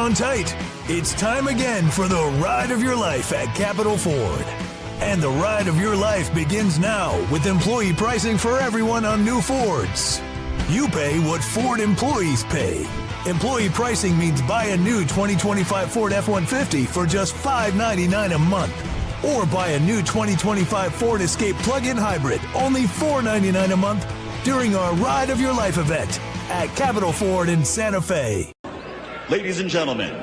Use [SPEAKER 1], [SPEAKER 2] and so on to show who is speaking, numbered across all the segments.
[SPEAKER 1] on tight. It's time again for the ride of your life at Capital Ford. And the ride of your life begins now with employee pricing for everyone on new Fords. You pay what Ford employees pay. Employee pricing means buy a new 2025 Ford F-150 for just $599 a month. Or buy a new 2025 Ford Escape plug-in hybrid, only $499 a month during our Ride of Your Life event at Capital Ford in Santa Fe.
[SPEAKER 2] Ladies and gentlemen,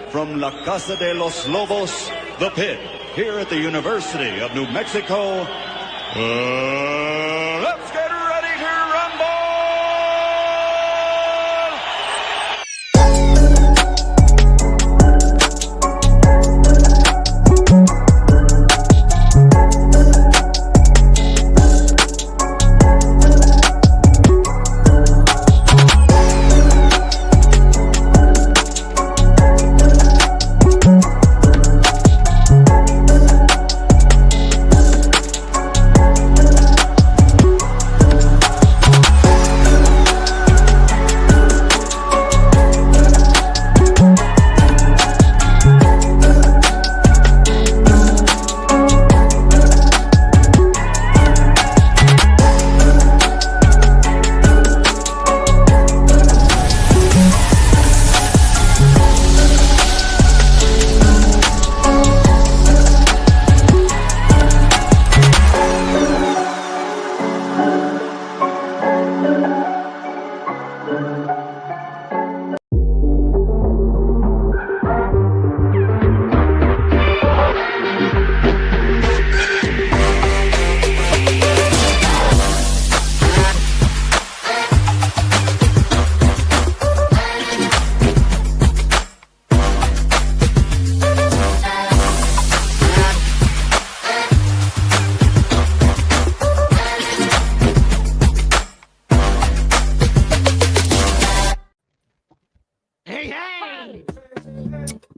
[SPEAKER 2] from La Casa de los Lobos, the pit, here at the University of New Mexico, let's get ready to rumble!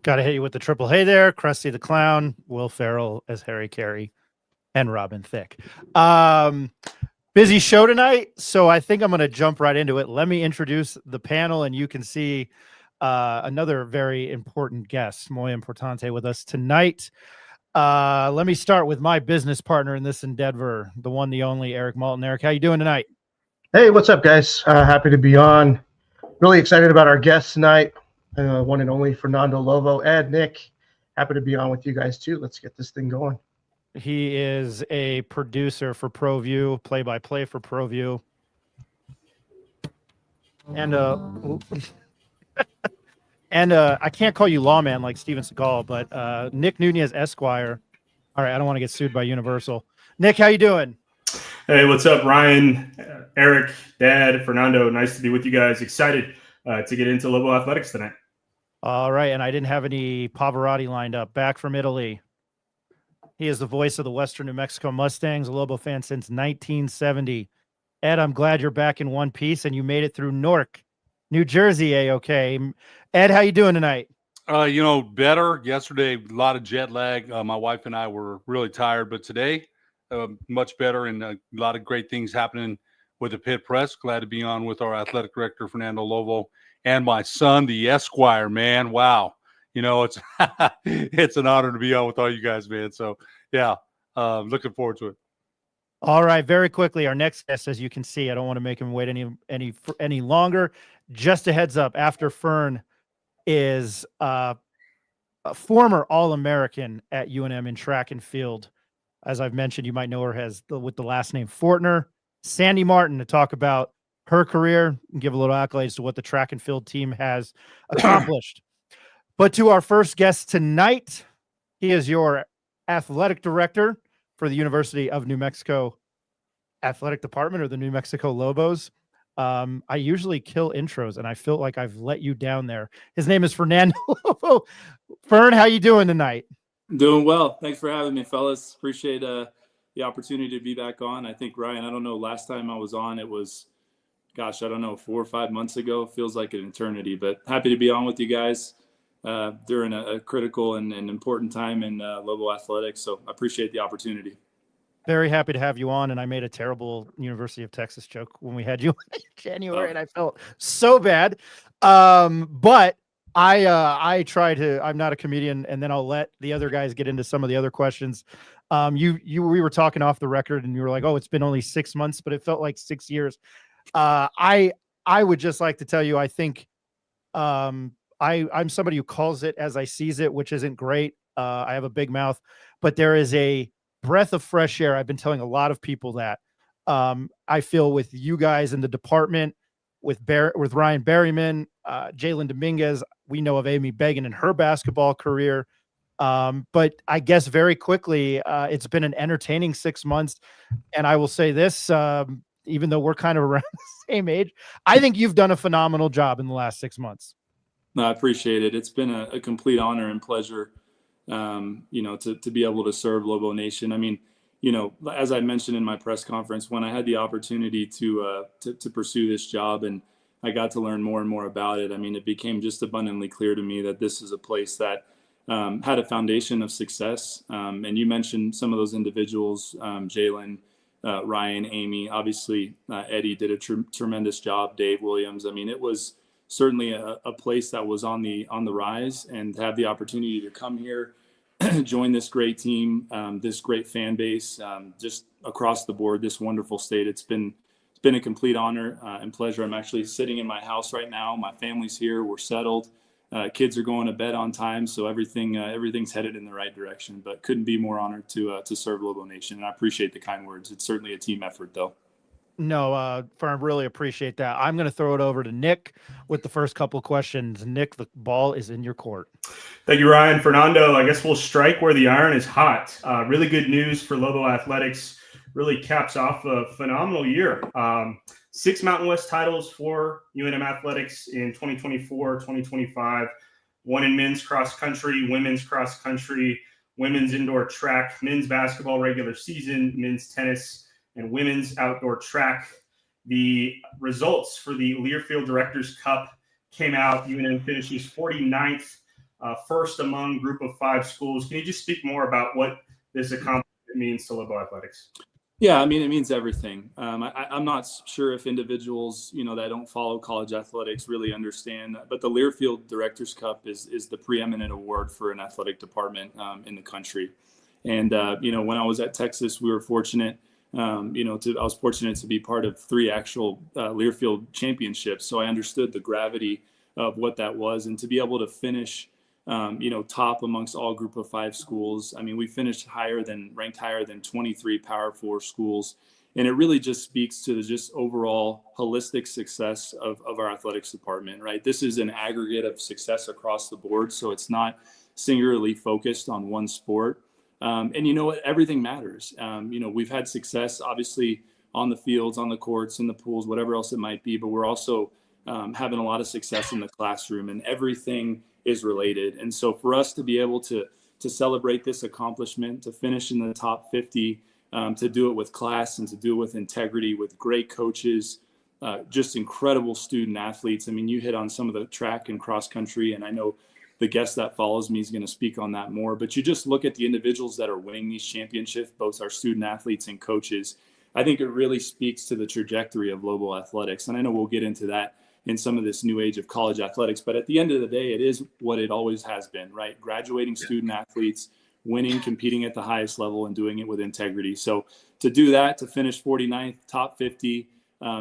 [SPEAKER 3] Got to hit you with the triple hey there. Krusty the Clown, Will Ferrell as Harry Carey, and Robin Thicke. Busy show tonight, so I think I'm going to jump right into it. Let me introduce the panel, and you can see another very important guest, muy importante, with us tonight. Let me start with my business partner in this endeavor, the one, the only, Eric Malton. Eric, how you doing tonight?
[SPEAKER 4] Hey, what's up, guys? Happy to be on. Really excited about our guest tonight. One and only Fernando Lovo and Nick. Happy to be on with you guys too. Let's get this thing going.
[SPEAKER 3] He is a producer for ProView, play-by-play for ProView, and I can't call you lawman like Steven Seagal, but Nick Nunez Esquire. All right, I don't want to get sued by Universal. Nick, how you doing?
[SPEAKER 5] Hey, what's up, Ryan, Eric, Dad, Fernando? Nice to be with you guys. Excited to get into Lovo Athletics tonight.
[SPEAKER 3] All right, and I didn't have any Pavarotti lined up. Back from Italy. He is the voice of the Western New Mexico Mustangs, a Lobo fan since 1970. Ed, I'm glad you're back in one piece, and you made it through Newark, New Jersey, A-OK. Ed, how you doing tonight?
[SPEAKER 6] Better. Yesterday, a lot of jet lag. My wife and I were really tired, but today, much better, and a lot of great things happening with the Pit Press. Glad to be on with our athletic director, Fernando Lovo, and my son, the Esquire, man. Wow. It's it's an honor to be on with all you guys, man. So, yeah, looking forward to it.
[SPEAKER 3] All right, very quickly, our next guest, as you can see, I don't want to make him wait any longer. Just a heads up, after Fern is a former All-American at UNM in track and field. As I've mentioned, you might know her with the last name Fortner. Sandy Martin, to talk about her career and give a little accolades to what the track and field team has accomplished. But to our first guest tonight, he is your athletic director for the University of New Mexico Athletic Department, or the New Mexico Lobos. I usually kill intros, and I feel like I've let you down there. His name is Fernando Lovo. Fern, how you doing tonight?
[SPEAKER 7] Doing well. Thanks for having me, fellas. Appreciate the opportunity to be back on. I think, Ryan, I don't know, last time I was on, it was, 4 or 5 months ago. Feels like an eternity, but happy to be on with you guys during a critical and important time in Lobo Athletics. So I appreciate the opportunity.
[SPEAKER 3] Very happy to have you on. And I made a terrible University of Texas joke when we had you in January, and I felt so bad. But I try to. I'm not a comedian, and then I'll let the other guys get into some of the other questions. We were talking off the record, and you were like, "Oh, it's been only 6 months," but it felt like 6 years. I would just like to tell you, I think I'm somebody who calls it as I sees it, which isn't great. I have a big mouth, but there is a breath of fresh air. I've been telling a lot of people that I feel with you guys in the department, with Ryan Berryman, Jalen Dominguez. We know of Amy Began and her basketball career. But I guess very quickly, it's been an entertaining 6 months. And I will say this, even though we're kind of around the same age, I think you've done a phenomenal job in the last 6 months.
[SPEAKER 7] No, I appreciate it. It's been a complete honor and pleasure, to be able to serve Lobo Nation. I mean, as I mentioned in my press conference, when I had the opportunity to pursue this job and I got to learn more and more about it, I mean, it became just abundantly clear to me that this is a place that had a foundation of success. And you mentioned some of those individuals, Jalen, Ryan, Amy, obviously Eddie did a tremendous job, Dave Williams. I mean, it was certainly a place that was on the rise, and to have the opportunity to come here, join this great team, this great fan base, just across the board, this wonderful state. It's been a complete honor and pleasure. I'm actually sitting in my house right now. My family's here. We're settled. Kids are going to bed on time, so everything's headed in the right direction. But couldn't be more honored to serve Lobo Nation, and I appreciate the kind words. It's certainly a team effort, though.
[SPEAKER 3] No, Fern, really appreciate that. I'm going to throw it over to Nick with the first couple of questions. Nick, the ball is in your court.
[SPEAKER 5] Thank you, Ryan. Fernando, I guess we'll strike where the iron is hot. Really good news for Lobo Athletics. Really caps off a phenomenal year. 6 Mountain West titles for UNM Athletics in 2024, 2025. 1 in men's cross country, women's cross country, women's indoor track, men's basketball regular season, men's tennis, and women's outdoor track. The results for the Learfield Directors Cup came out. UNM finishes 49th, first among group of 5 schools. Can you just speak more about what this accomplishment means to Lobo Athletics?
[SPEAKER 7] Yeah, I mean, it means everything. I'm not sure if individuals, that don't follow college athletics really understand, but the Learfield Directors Cup is the preeminent award for an athletic department in the country. And, when I was at Texas, we were fortunate, I was fortunate to be part of 3 actual Learfield championships. So I understood the gravity of what that was, and to be able to finish top amongst all group of 5 schools. I mean, we finished ranked higher than 23 Power 4 schools. And it really just speaks to the just overall holistic success of our athletics department, right? This is an aggregate of success across the board. So it's not singularly focused on one sport. And you know what? Everything matters. We've had success, obviously, on the fields, on the courts, in the pools, whatever else it might be, but we're also having a lot of success in the classroom, and everything is related. And so for us to be able to celebrate this accomplishment, to finish in the top 50, to do it with class and to do it with integrity, with great coaches, just incredible student athletes. I mean, you hit on some of the track and cross country, and I know the guest that follows me is going to speak on that more, but you just look at the individuals that are winning these championships, both our student athletes and coaches. I think it really speaks to the trajectory of Lobo Athletics. And I know we'll get into that in some of this new age of college athletics, but at the end of the day, it is what it always has been, right? Graduating student athletes, winning, competing at the highest level, and doing it with integrity. So to do that, to finish 49th, top 50,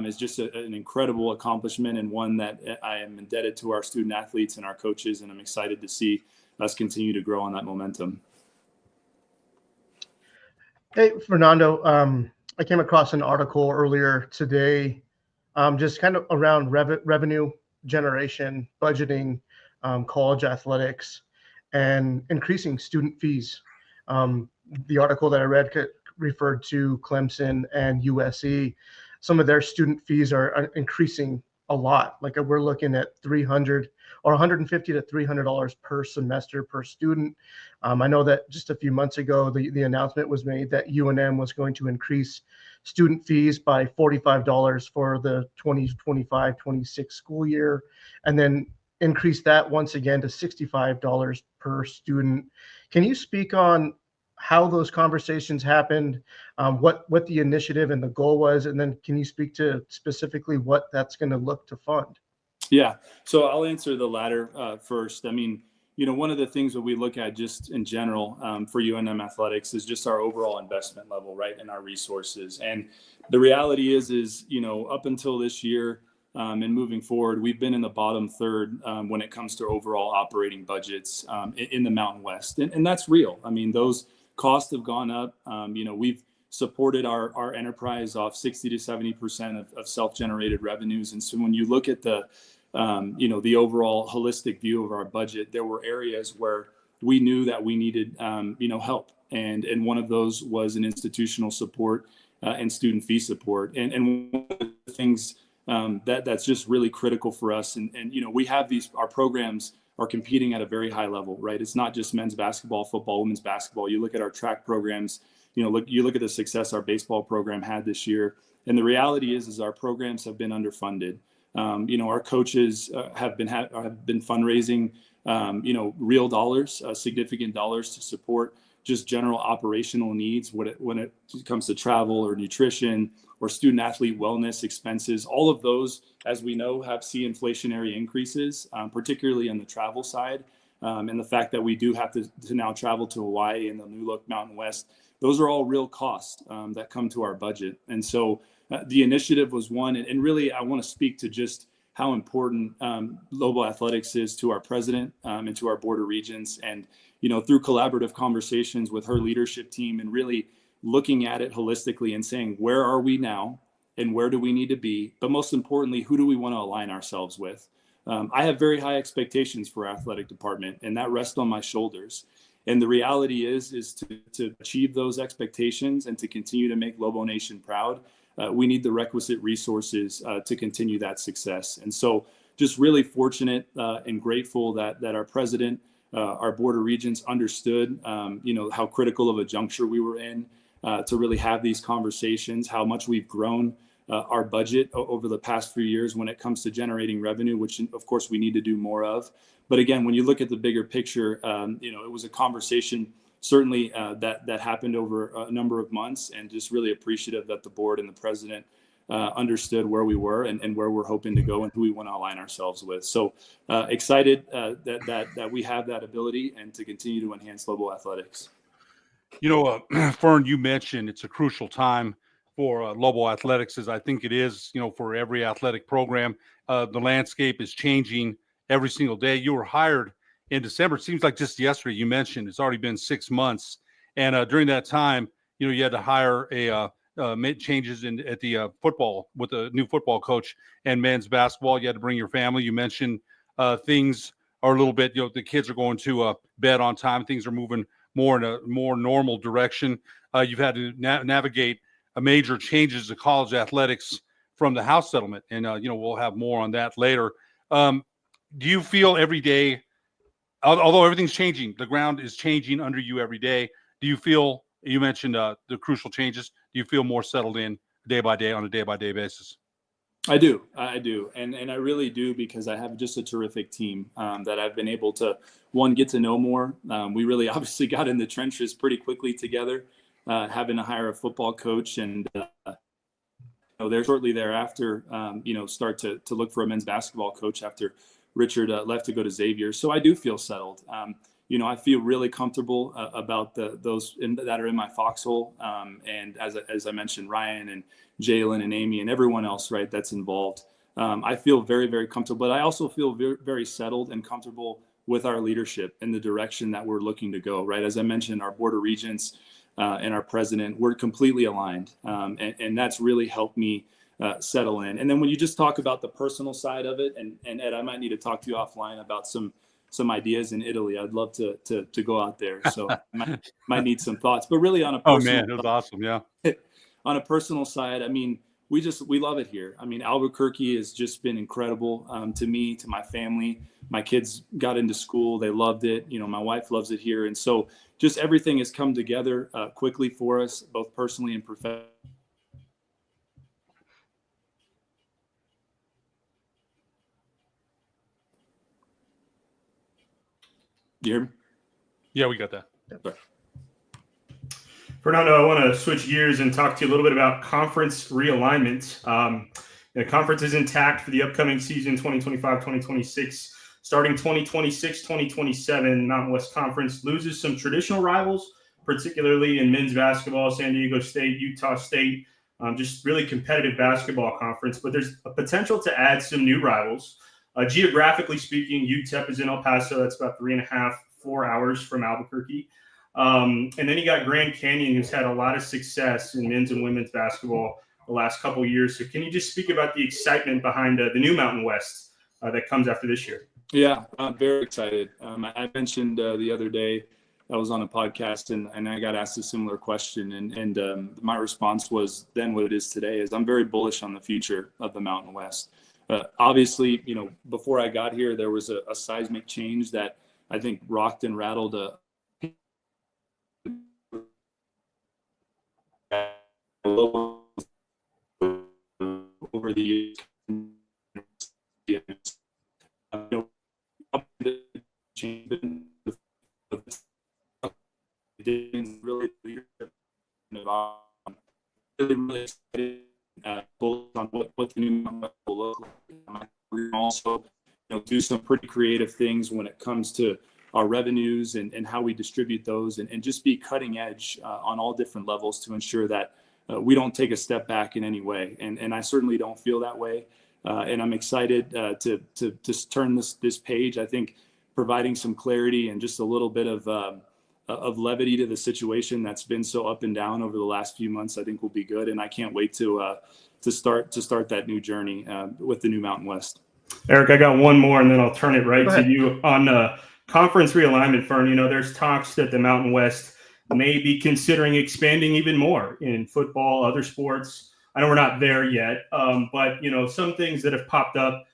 [SPEAKER 7] is just an incredible accomplishment, and one that I am indebted to our student athletes and our coaches, and I'm excited to see us continue to grow on that momentum.
[SPEAKER 4] Hey, Fernando, I came across an article earlier today, just kind of around revenue generation, budgeting, college athletics, and increasing student fees. The article that I read referred to Clemson and USC. Some of their student fees are increasing a lot. Like we're looking at $300 or $150 to $300 per semester per student. I know that just a few months ago, the announcement was made that UNM was going to increase student fees by $45 for the 2025-26 school year, and then increase that once again to $65 per student. Can you speak on how those conversations happened, what the initiative and the goal was, and then can you speak to specifically what that's going to look to fund?
[SPEAKER 7] Yeah. So I'll answer the latter first. I mean, one of the things that we look at just in general for UNM Athletics is just our overall investment level, right, and our resources. And the reality is, up until this year and moving forward, we've been in the bottom third when it comes to overall operating budgets in the Mountain West. And that's real. I mean, those costs have gone up. We've supported our enterprise off 60 to 70% of self-generated revenues. And so when you look at the overall holistic view of our budget, there were areas where we knew that we needed, help. And one of those was an institutional support and student fee support. And one of the things that's just really critical for us. And we have our programs are competing at a very high level, right? It's not just men's basketball, football, women's basketball. You look at our track programs, you look at the success our baseball program had this year. And the reality is our programs have been underfunded. Our coaches have been fundraising, real dollars, significant dollars to support just general operational needs when it comes to travel or nutrition or student athlete wellness expenses. All of those, as we know, see inflationary increases, particularly on the travel side. And the fact that we do have to now travel to Hawaii and the new look Mountain West, those are all real costs that come to our budget. And so the initiative was one, and really I want to speak to just how important Lovo Athletics is to our president and to our board of regents. And, through collaborative conversations with her leadership team and really looking at it holistically and saying, where are we now and where do we need to be? But most importantly, who do we want to align ourselves with? I have very high expectations for our athletic department, and that rests on my shoulders. And the reality is to achieve those expectations and to continue to make Lovo Nation proud, we need the requisite resources to continue that success. And so just really fortunate and grateful that our president, our board of regents understood, how critical of a juncture we were in to really have these conversations, how much we've grown our budget over the past few years when it comes to generating revenue, which of course we need to do more of. But again, when you look at the bigger picture, it was a conversation certainly that happened over a number of months, and just really appreciative that the board and the president understood where we were and where we're hoping to go and who we want to align ourselves with. So excited that we have that ability and to continue to enhance Lovo Athletics.
[SPEAKER 6] Fern, you mentioned it's a crucial time for Lovo Athletics, as I think it is, for every athletic program. The landscape is changing every single day. You were hired in December. It seems like just yesterday. You mentioned it's already been 6 months. And during that time, you had to hire make changes at the football with a new football coach and men's basketball. You had to bring your family. You mentioned things are a little bit, the kids are going to bed on time. Things are moving more in a more normal direction. You've had to navigate major changes to college athletics from the House settlement. And, we'll have more on that later. Do you feel every day, although everything's changing, the ground is changing under you every day, do you feel, you mentioned the crucial changes, do you feel more settled in day by day on a day-by-day basis?
[SPEAKER 7] I do. And I really do, because I have just a terrific team that I've been able to, one, get to know more. We really obviously got in the trenches pretty quickly together, having to hire a football coach, and there shortly thereafter, start to look for a men's basketball coach after Richard left to go to Xavier. So I do feel settled. I feel really comfortable about those that are in my foxhole. And as I mentioned, Ryan and Jalen and Amy and everyone else, right, that's involved. I feel very, very comfortable, but I also feel very, very settled and comfortable with our leadership and the direction that we're looking to go, right? As I mentioned, our board of regents and our president, we're completely aligned. And that's really helped me settle in. And then when you just talk about the personal side of it, and Ed, I might need to talk to you offline about some ideas in Italy. I'd love to go out there. So might need some thoughts, but really on a personal
[SPEAKER 6] it was awesome. Yeah.
[SPEAKER 7] On a personal side, I mean, we love it here. I mean, Albuquerque has just been incredible to me, to my family. My kids got into school. They loved it. My wife loves it here. And so just everything has come together quickly for us, both personally and professionally. You hear me?
[SPEAKER 6] Yeah, we got that.
[SPEAKER 7] Sorry.
[SPEAKER 5] Fernando, I want to switch gears and talk to you a little bit about conference realignment. The conference is intact for the upcoming season 2025-2026. Starting 2026-2027, Mountain West Conference loses some traditional rivals, particularly in men's basketball, San Diego State, Utah State, just really competitive basketball conference. But there's a potential to add some new rivals. Geographically speaking, UTEP is in El Paso. That's about 3.5-4 hours from Albuquerque. And then you got Grand Canyon, who's had a lot of success in men's and women's basketball the last couple of years. So can you just speak about the excitement behind the new Mountain West that comes after this year?
[SPEAKER 7] Yeah, I'm very excited. I mentioned the other day I was on a podcast and I got asked a similar question. And my response was then what it is today is I'm very bullish on the future of the Mountain West. Obviously, before I got here, there was a seismic change that I think rocked and rattled over the years. Really excited on what the new will look like. We can also do some pretty creative things when it comes to our revenues and how we distribute those and just be cutting edge on all different levels to ensure that we don't take a step back in any way. And I certainly don't feel that way. And I'm excited to just turn this page. I think providing some clarity and just a little bit of levity to the situation that's been so up and down over the last few months, I think will be good. And I can't wait to start that new journey with the new Mountain West.
[SPEAKER 5] Eric, I got one more, and then I'll turn it right to you on conference realignment. Fern, there's talks that the Mountain West may be considering expanding even more in football, other sports. I know we're not there yet, but some things that have popped up.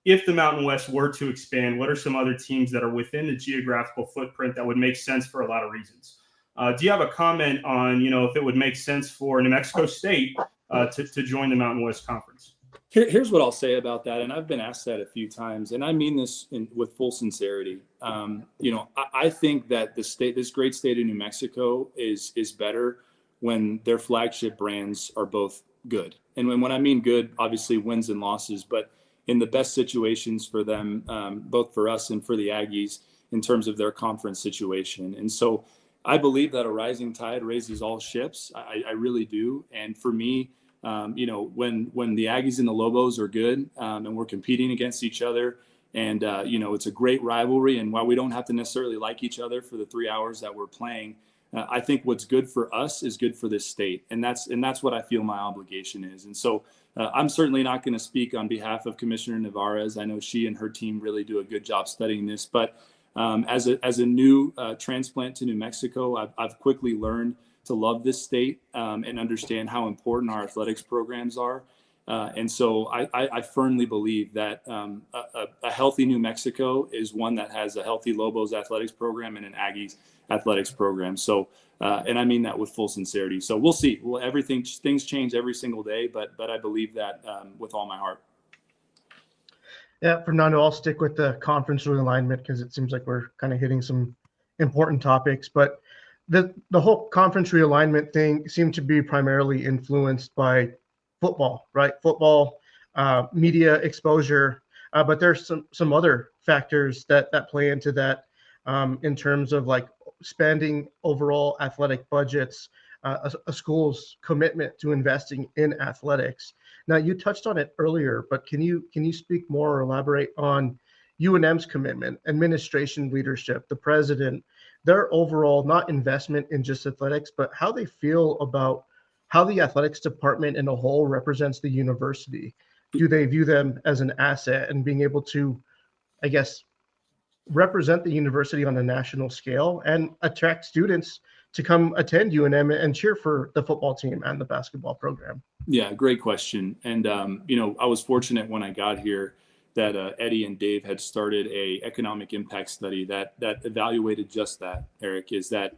[SPEAKER 5] If the Mountain West were to expand, what are some other teams that are within the geographical footprint that would make sense for a lot of reasons? Do you have a comment on, if it would make sense for New Mexico State to join the Mountain West Conference?
[SPEAKER 7] Here's what I'll say about that, and I've been asked that a few times, and I mean this with full sincerity. I think that this great state of New Mexico is better when their flagship brands are both good. And when I mean good, obviously wins and losses, but in the best situations for them, both for us and for the Aggies in terms of their conference situation. And so I believe that a rising tide raises all ships. I really do. And for me, when the Aggies and the Lobos are good and we're competing against each other and, it's a great rivalry. And while we don't have to necessarily like each other for the 3 hours that we're playing, I think what's good for us is good for this state. And that's what I feel my obligation is. And so I'm certainly not going to speak on behalf of Commissioner Navarez. I know she and her team really do a good job studying this. But as a new transplant to New Mexico, I've quickly learned to love this state and understand how important our athletics programs are. And so I firmly believe that a healthy New Mexico is one that has a healthy Lobos athletics program and an Aggies athletics program. So, and I mean that with full sincerity. So we'll see. Things change every single day, but I believe that with all my heart.
[SPEAKER 4] Yeah, Fernando, I'll stick with the conference realignment because it seems like we're kind of hitting some important topics. But the whole conference realignment thing seemed to be primarily influenced by football, right? Football, media exposure, but there's some other factors that play into that in terms of like spending overall athletic budgets, a school's commitment to investing in athletics. Now, you touched on it earlier, but can you speak more or elaborate on UNM's commitment, administration leadership, the president, their overall not investment in just athletics, but how they feel about how the athletics department in a whole represents the university? Do they view them as an asset and being able to, I guess, represent the university on a national scale and attract students to come attend UNM and cheer for the football team and the basketball program?
[SPEAKER 7] Yeah, great question. And, I was fortunate when I got here that Eddie and Dave had started a economic impact study that evaluated just that, Eric, is that,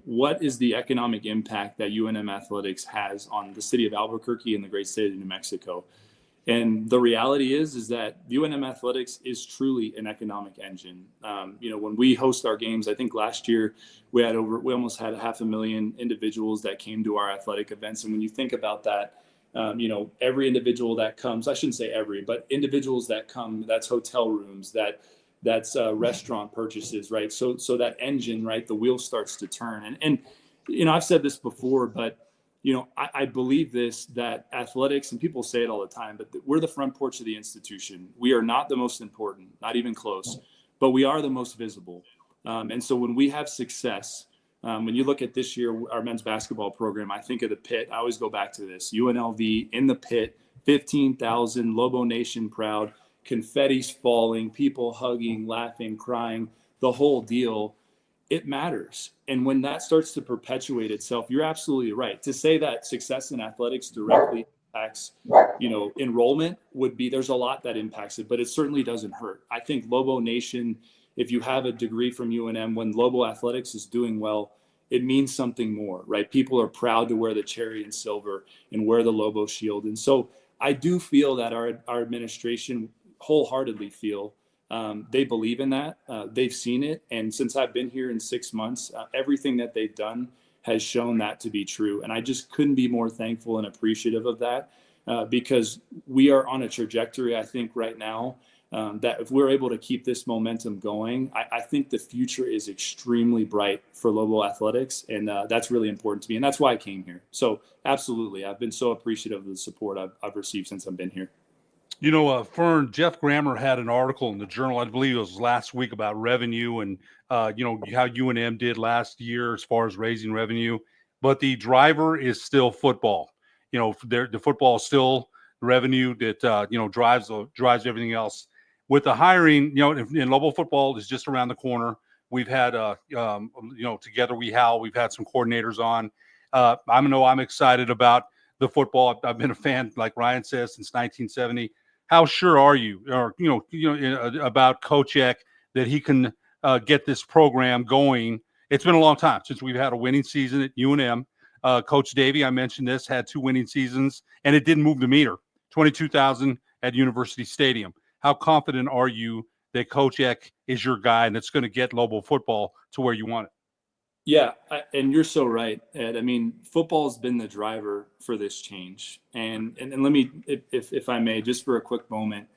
[SPEAKER 7] what is the economic impact that UNM Athletics has on the city of Albuquerque and the great state of New Mexico? And the reality is that UNM Athletics is truly an economic engine. When we host our games, I think last year we almost had 500,000 individuals that came to our athletic events. And when you think about that, Every individual that comes, I shouldn't say every, but individuals that come, that's hotel rooms, that's restaurant purchases, right? So that engine, right, the wheel starts to turn. And I've said this before, but I believe this, that athletics, and people say it all the time, but we're the front porch of the institution. We are not the most important, not even close, but we are the most visible. And so when we have success, when you look at this year, our men's basketball program, I think of the pit. I always go back to this. UNLV in the pit, 15,000, Lobo Nation proud, confetti's falling, people hugging, laughing, crying, the whole deal. It matters. And when that starts to perpetuate itself, you're absolutely right. To say that success in athletics directly impacts, enrollment would be, there's a lot that impacts it, but it certainly doesn't hurt. I think Lobo Nation, if you have a degree from UNM, when Lobo Athletics is doing well, it means something more, right? People are proud to wear the cherry and silver and wear the Lobo shield. And so I do feel that our administration wholeheartedly feel they believe in that. They've seen it. And since I've been here in 6 months, everything that they've done has shown that to be true. And I just couldn't be more thankful and appreciative of that because we are on a trajectory, I think, right now that if we're able to keep this momentum going, I think the future is extremely bright for Lobo Athletics. And that's really important to me. And that's why I came here. So absolutely, I've been so appreciative of the support I've received since I've been here.
[SPEAKER 6] Fern, Jeff Grammer had an article in the Journal, I believe it was last week, about revenue and, how UNM did last year as far as raising revenue. But the driver is still football. The football is still revenue that, drives everything else. With the hiring, and Lobo football is just around the corner. We've had, together we've had some coordinators on. I'm excited about the football. I've been a fan, like Ryan says, since 1970. How sure are you, about Coach Eck that he can get this program going? It's been a long time since we've had a winning season at UNM. Coach Davey, I mentioned this, had 2 winning seasons, and it didn't move the meter. 22,000 at University Stadium. How confident are you that Coach Eck is your guy and it's going to get Lobo football to where you want it?
[SPEAKER 7] Yeah, and you're so right, Ed. I mean, football has been the driver for this change. And let me, if I may, just for a quick moment,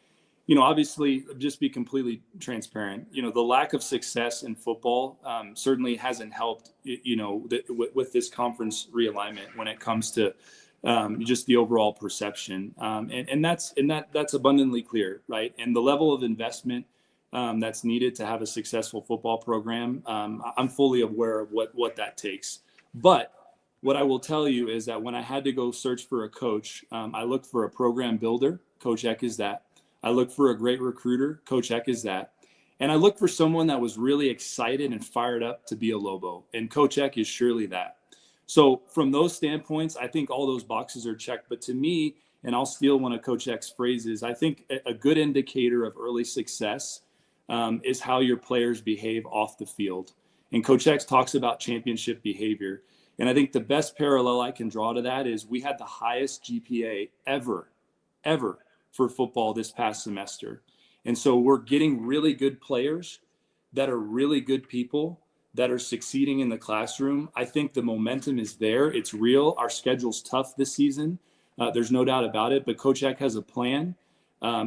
[SPEAKER 7] obviously, just be completely transparent. The lack of success in football certainly hasn't helped, with this conference realignment when it comes to just the overall perception. And that's abundantly clear, right? And the level of investment that's needed to have a successful football program, I'm fully aware of what that takes. But what I will tell you is that when I had to go search for a coach, I looked for a program builder. Coach Eck is that. I looked for a great recruiter. Coach Eck is that. And I looked for someone that was really excited and fired up to be a Lobo. And Coach Eck is surely that. So from those standpoints, I think all those boxes are checked. But to me, and I'll steal one of Coach Eck's phrases, I think a good indicator of early success is how your players behave off the field. And Coach X talks about championship behavior. And I think the best parallel I can draw to that is we had the highest GPA ever for football this past semester. And so we're getting really good players that are really good people that are succeeding in the classroom. I think the momentum is there. It's real. Our schedule's tough this season. There's no doubt about it. But Coach Eck has a plan.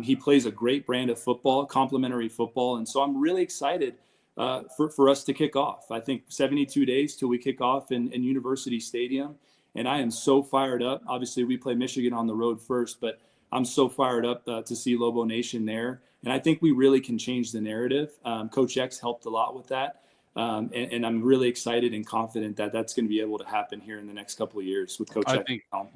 [SPEAKER 7] He plays a great brand of football, complementary football. And so I'm really excited for us to kick off. I think 72 days till we kick off in University Stadium. And I am so fired up. Obviously, we play Michigan on the road first, but I'm so fired up to see Lobo Nation there. And I think we really can change the narrative. Coach X helped a lot with that. And I'm really excited and confident that that's going to be able to happen here in the next couple of years with Coach X.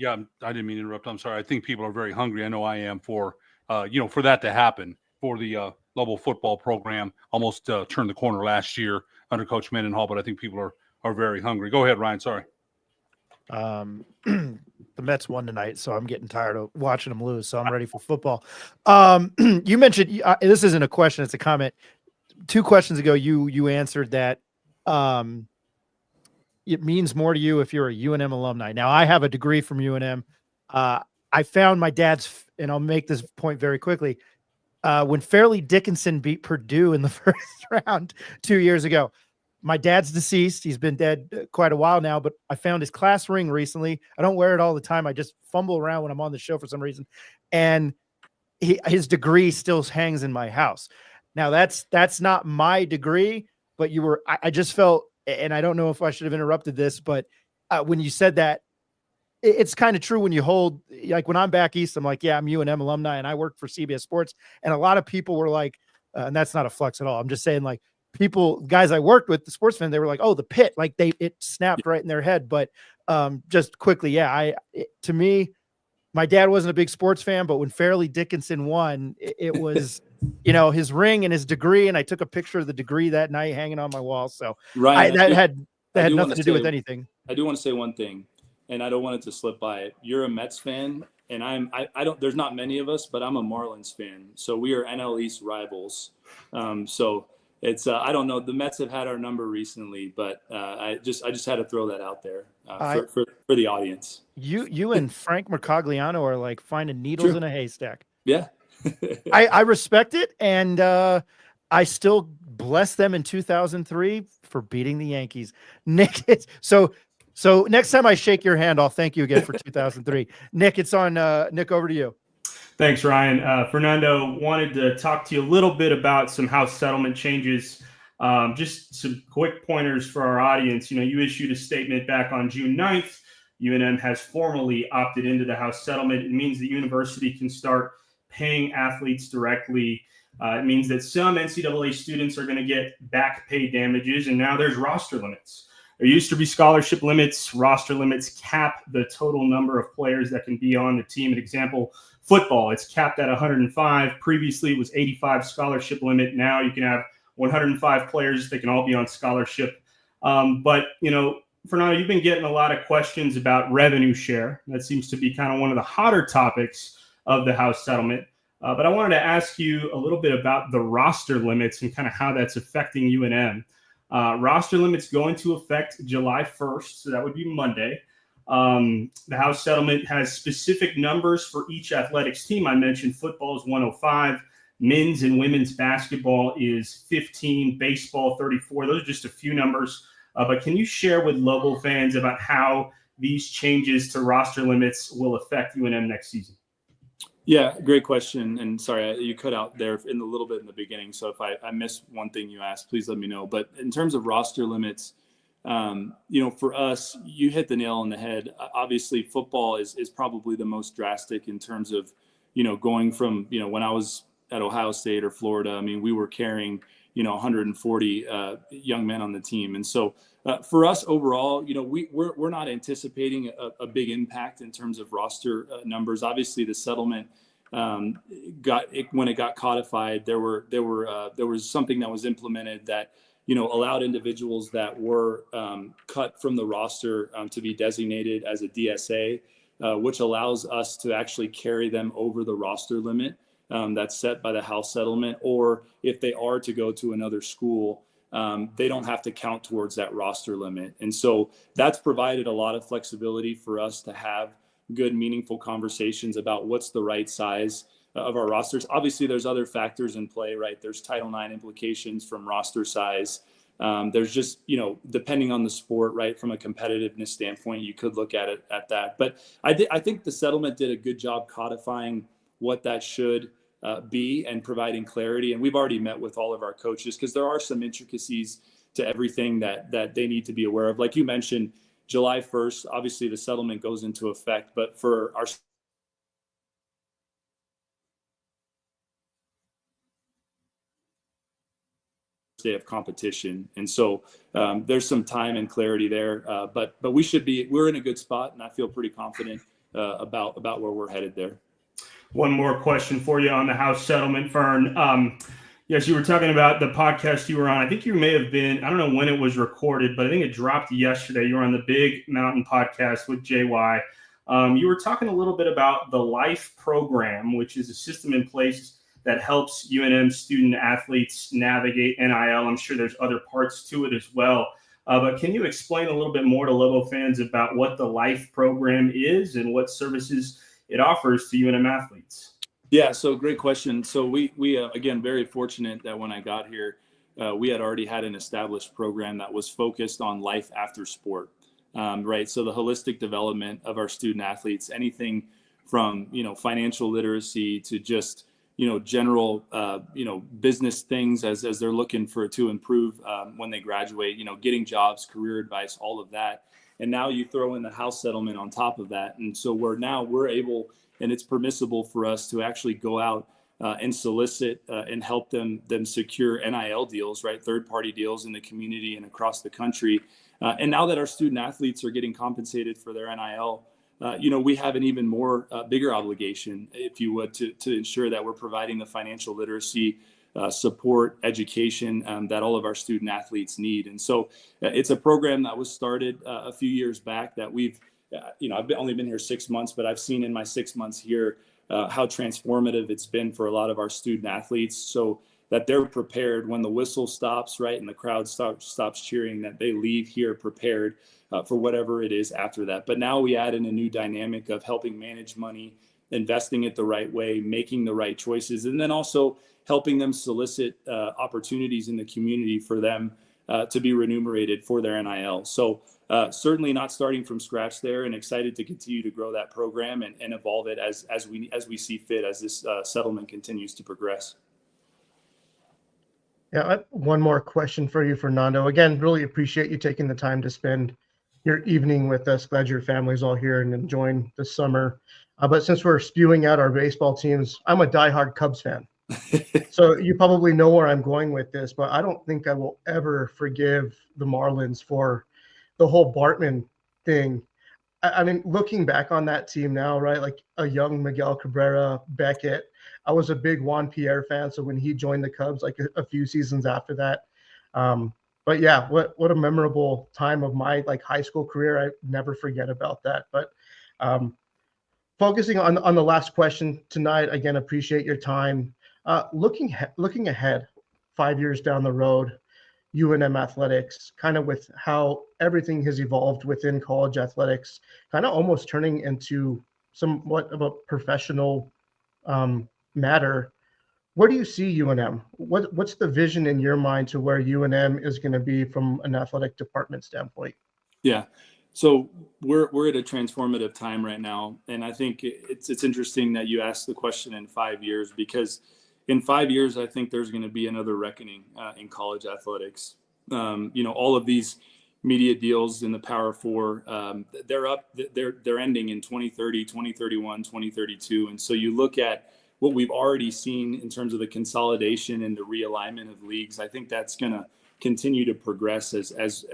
[SPEAKER 6] I didn't mean to interrupt. I'm sorry. I think people are very hungry. I know I am for that to happen, for the Lobo football program. Almost turned the corner last year under Coach Mendenhall, but I think people are very hungry. Go ahead, Ryan. Sorry.
[SPEAKER 3] The Mets won tonight, so I'm getting tired of watching them lose. So I'm ready for football. You mentioned this isn't a question; it's a comment. 2 questions ago, you answered that it means more to you if you're a UNM alumni. Now, I have a degree from UNM. I found my dad's, and I'll make this point very quickly. When Fairleigh Dickinson beat Purdue in the first round 2 years ago, my dad's deceased. He's been dead quite a while now, but I found his class ring recently. I don't wear it all the time. I just fumble around when I'm on the show for some reason. And his degree still hangs in my house. Now that's not my degree, but I just felt, and I don't know if I should have interrupted this, but when you said that, it's kind of true when you hold, like when I'm back East, I'm like, yeah, I'm UNM alumni and I work for CBS Sports. And a lot of people were like, and that's not a flex at all. I'm just saying, like, guys I worked with, the sports fan, they were like, oh, the Pit, like it snapped right in their head. But just quickly, yeah, to me, my dad wasn't a big sports fan, but when Fairleigh Dickinson won, it was, his ring and his degree. And I took a picture of the degree that night hanging on my wall. So
[SPEAKER 7] Ryan,
[SPEAKER 3] that had nothing to do with anything.
[SPEAKER 7] I do want to say one thing, and I don't want it to slip by. You're a Mets fan, and I don't, there's not many of us, but I'm a Marlins fan. So we are NL East rivals. So it's, I don't know, the Mets have had our number recently, but I just had to throw that out there for the audience.
[SPEAKER 3] You and Frank Mercogliano are like finding needles in a haystack.
[SPEAKER 7] Yeah.
[SPEAKER 3] I respect it. And I still bless them in 2003 for beating the Yankees. Nick, so next time I shake your hand, I'll thank you again for 2003. Nick, it's on. Nick, over to you.
[SPEAKER 5] Thanks, Ryan. Fernando, wanted to talk to you a little bit about some house settlement changes. Just some quick pointers for our audience. You issued a statement back on June 9th. UNM has formally opted into the house settlement. It means the university can start paying athletes directly. It means that some NCAA students are going to get back pay damages, and now there's roster limits. There used to be scholarship limits. Roster limits cap the total number of players that can be on the team. An example, football, it's capped at 105. Previously, it was 85 scholarship limit. Now you can have 105 players. They can all be on scholarship. But, Fernando, you've been getting a lot of questions about revenue share. That seems to be kind of one of the hotter topics of the house settlement. But I wanted to ask you a little bit about the roster limits and kind of how that's affecting UNM. Roster limits go into effect July 1st, so that would be Monday. The house settlement has specific numbers for each athletics team. I mentioned football is 105. Men's and women's basketball is 15. Baseball, 34. Those are just a few numbers. But can you share with Lobo fans about how these changes to roster limits will affect UNM next season?
[SPEAKER 7] Yeah, great question. And sorry, you cut out there in a little bit in the beginning. So if I missed one thing you asked, please let me know. But in terms of roster limits, for us, you hit the nail on the head. Obviously, football is probably the most drastic in terms of, going from, when I was at Ohio State or Florida, I mean, we were carrying, 140 young men on the team. And so for us overall, we're not anticipating a big impact in terms of roster numbers. Obviously, the settlement when it got codified, there was something that was implemented that allowed individuals that were cut from the roster to be designated as a DSA, which allows us to actually carry them over the roster limit that's set by the house settlement. Or if they are to go to another school, they don't have to count towards that roster limit. And so that's provided a lot of flexibility for us to have good, meaningful conversations about what's the right size of our rosters. Obviously, there's other factors in play, right? There's Title IX implications from roster size. There's just, depending on the sport, right? From a competitiveness standpoint, you could look at it at that. But I think the settlement did a good job codifying what that should be and providing clarity. And we've already met with all of our coaches because there are some intricacies to everything that they need to be aware of. Like you mentioned, July 1st, obviously the settlement goes into effect, but for our day of competition. And so there's some time and clarity there, but we're in a good spot, and I feel pretty confident about where we're headed there.
[SPEAKER 5] One more question for you on the house settlement, Fern. Yes, you were talking about the podcast you were on. I think you may have been, I don't know when it was recorded, but I think it dropped yesterday. You were on the Big Mountain podcast with JY. You were talking a little bit about the LIFE program, which is a system in place that helps UNM student athletes navigate NIL. I'm sure there's other parts to it as well. But can you explain a little bit more to Lobo fans about what the LIFE program is and what services it offers to UNM athletes?
[SPEAKER 7] Yeah, so great question. So we again, very fortunate that when I got here, we had already had an established program that was focused on life after sport, right? So the holistic development of our student athletes, anything from, financial literacy to just, general, business things as they're looking to improve when they graduate, getting jobs, career advice, all of that. And now you throw in the house settlement on top of that. And so we're able, and it's permissible for us to actually go out and solicit and help them secure NIL deals, right? Third-party deals in the community and across the country. And now that our student athletes are getting compensated for their NIL, we have an even more bigger obligation, if you would, to ensure that we're providing the financial literacy, support, education that all of our student athletes need. And so it's a program that was started a few years back that we've, I've only been here 6 months, but I've seen in my 6 months here how transformative it's been for a lot of our student athletes, so that they're prepared when the whistle stops, right, and the crowd stops cheering, that they leave here prepared for whatever it is after that. But now we add in a new dynamic of helping manage money, investing it the right way, making the right choices, and then also helping them solicit opportunities in the community for them to be remunerated for their NIL. So certainly not starting from scratch there, and excited to continue to grow that program and evolve it as we see fit as this settlement continues to progress.
[SPEAKER 4] Yeah, I have one more question for you, Fernando. Again, really appreciate you taking the time to spend your evening with us. Glad your family's all here and enjoying the summer. But since we're spewing out our baseball teams, I'm a diehard Cubs fan. So you probably know where I'm going with this, but I don't think I will ever forgive the Marlins for the whole Bartman thing. I mean, looking back on that team now, right? Like a young Miguel Cabrera, Beckett. I was a big Juan Pierre fan, so when he joined the Cubs, like a few seasons after that. But yeah, what a memorable time of my high school career. I never forget about that. But focusing on the last question tonight, again, appreciate your time. Looking ahead, 5 years down the road, UNM Athletics, kind of with how everything has evolved within college athletics, kind of almost turning into somewhat of a professional matter. Where do you see UNM? What's the vision in your mind to where UNM is going to be from an athletic department standpoint?
[SPEAKER 7] Yeah. So we're at a transformative time right now. And I think it's interesting that you asked the question in 5 years, because in 5 years, I think there's going to be another reckoning in college athletics. All of these media deals in the Power Four, they're ending in 2030, 2031, 2032. And so you look at what we've already seen in terms of the consolidation and the realignment of leagues. I think that's going to continue to progress as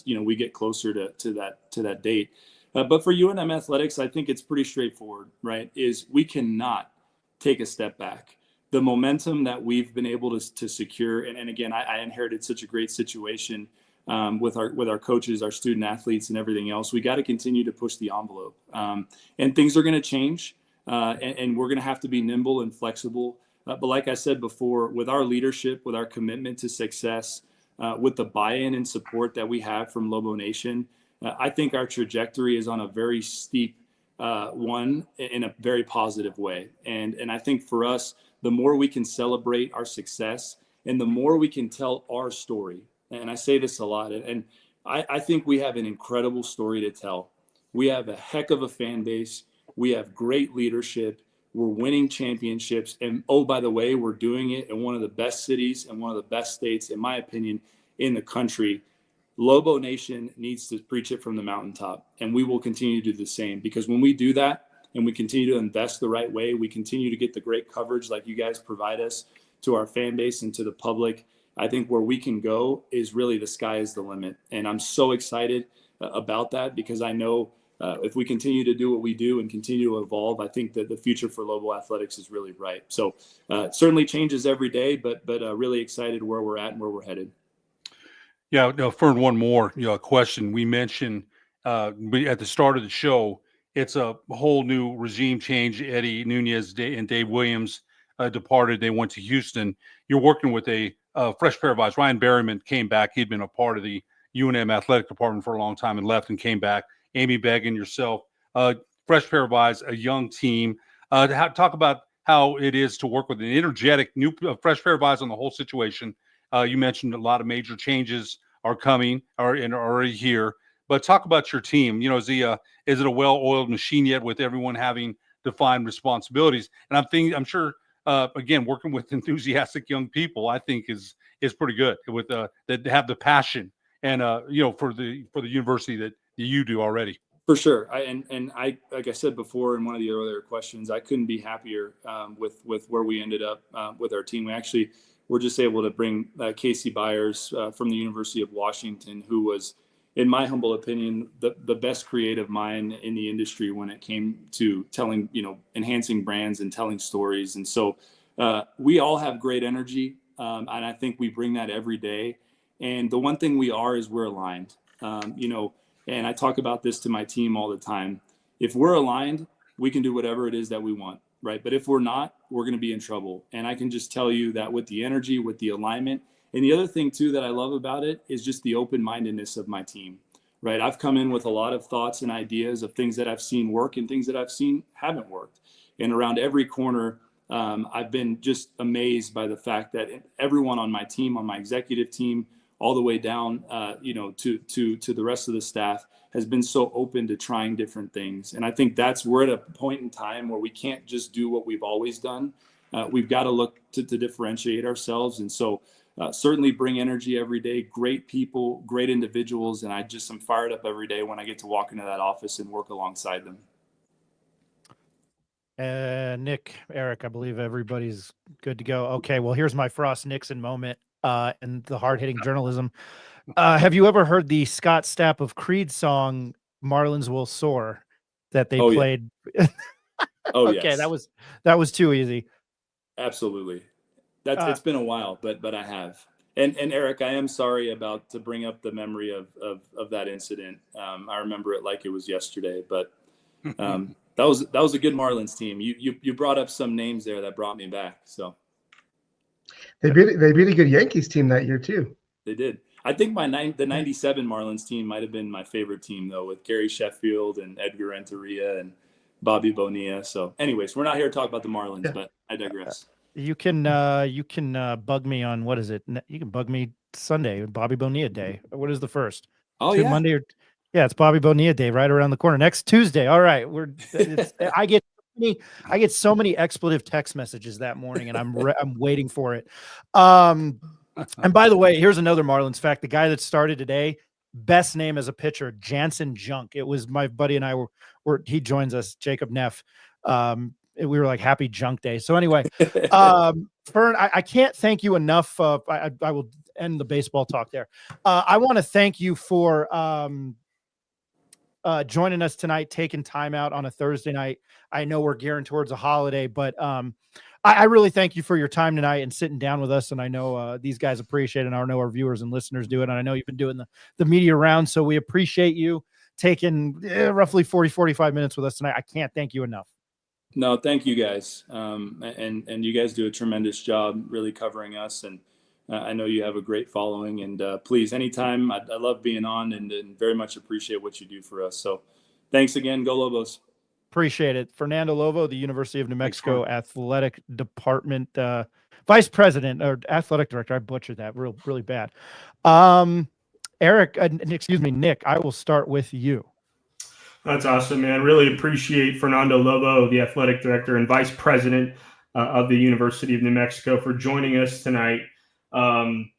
[SPEAKER 7] we get closer to that date. But for UNM Athletics, I think it's pretty straightforward, right? Is we cannot take a step back. The momentum that we've been able to secure, and again, I inherited such a great situation with our coaches, our student athletes, and everything else. We got to continue to push the envelope, and things are going to change, and we're going to have to be nimble and flexible. But like I said before, with our leadership, with our commitment to success, with the buy-in and support that we have from Lobo Nation, I think our trajectory is on a very steep one in a very positive way. And I think for us, the more we can celebrate our success and the more we can tell our story, and I say this a lot, and I think we have an incredible story to tell. We have a heck of a fan base. We have great leadership. We're winning championships. And oh, by the way, we're doing it in one of the best cities and one of the best states, in my opinion, in the country. Lobo Nation needs to preach it from the mountaintop, and we will continue to do the same, because when we do that and we continue to invest the right way, we continue to get the great coverage like you guys provide us to our fan base and to the public. I think where we can go is really the sky is the limit. And I'm so excited about that, because I know if we continue to do what we do and continue to evolve, I think that the future for Lobo Athletics is really bright. So it certainly changes every day, but really excited where we're at and where we're headed.
[SPEAKER 6] Yeah, no, Fern, one more question. We mentioned at the start of the show, it's a whole new regime change. Eddie Nunez and Dave Williams departed. They went to Houston. You're working with a fresh pair of eyes. Ryan Berryman came back. He'd been a part of the UNM athletic department for a long time and left and came back. Amy Beggan, yourself, fresh pair of eyes, a young team. Talk about how it is to work with an energetic, new, fresh pair of eyes on the whole situation. You mentioned a lot of major changes are coming or and are already here. But talk about your team. Is it a well-oiled machine yet with everyone having defined responsibilities? And I'm sure again, working with enthusiastic young people, I think is pretty good with that have the passion and for the university that you do already.
[SPEAKER 7] For sure. I like I said before in one of the earlier questions, I couldn't be happier with where we ended up with our team. We're just able to bring Casey Byers from the University of Washington, who was, in my humble opinion, the best creative mind in the industry when it came to telling, enhancing brands and telling stories. And so we all have great energy, and I think we bring that every day. And the one thing we are is we're aligned. And I talk about this to my team all the time. If we're aligned, we can do whatever it is that we want, right? But if we're not, we're going to be in trouble. And I can just tell you that with the energy, with the alignment, and the other thing too that I love about it is just the open-mindedness of my team, right? I've come in with a lot of thoughts and ideas of things that I've seen work and things that I've seen haven't worked. And around every corner, I've been just amazed by the fact that everyone on my team, on my executive team, all the way down, to the rest of the staff, has been so open to trying different things. And I think we're at a point in time where we can't just do what we've always done. We've got to look to differentiate ourselves. And so certainly bring energy every day, great people, great individuals. And I just am fired up every day when I get to walk into that office and work alongside them.
[SPEAKER 3] Nick, Eric, I believe everybody's good to go. Okay, well, here's my Frost Nixon moment and the hard-hitting journalism. Have you ever heard the Scott Stapp of Creed song "Marlins Will Soar" that they played? Yeah. Okay,
[SPEAKER 7] yes.
[SPEAKER 3] that was too easy.
[SPEAKER 7] Absolutely. It's been a while, but I have. And Eric, I am sorry to bring up the memory of that incident. I remember it like it was yesterday, but that was a good Marlins team. You brought up some names there that brought me back. So
[SPEAKER 4] they beat a good Yankees team that year too.
[SPEAKER 7] They did. I think the 97 Marlins team might have been my favorite team though, with Gary Sheffield and Edgar Renteria and Bobby Bonilla. So anyways, we're not here to talk about the Marlins, but I digress.
[SPEAKER 3] You can bug me on, what is it? You can bug me Sunday, Bobby Bonilla Day. What is the first? Monday it's Bobby Bonilla Day right around the corner. Next Tuesday. All right. I get so many expletive text messages that morning, and I'm waiting for it. And by the way, here's another Marlins fact. The guy that started today, best name as a pitcher, Jansen Junk. It was my buddy and I he joins us, Jacob Neff. We were like, happy junk day. So anyway, Fern, I can't thank you enough. I will end the baseball talk there. I want to thank you for joining us tonight, taking time out on a Thursday night. I know we're gearing towards a holiday, but I really thank you for your time tonight and sitting down with us. And I know these guys appreciate it. And I know our viewers and listeners do it. And I know you've been doing the media round. So we appreciate you taking roughly 45 minutes with us tonight. I can't thank you enough.
[SPEAKER 7] No, thank you guys. And you guys do a tremendous job really covering us. And I know you have a great following. And please, anytime, I love being on and very much appreciate what you do for us. So thanks again. Go Lobos. Appreciate it. Fernando Lovo, the University of New Mexico Athletic Department Vice President or Athletic Director. I butchered that really bad. Nick, I will start with you.
[SPEAKER 5] That's awesome, man. Really appreciate Fernando Lovo, the Athletic Director and Vice President of the University of New Mexico, for joining us tonight.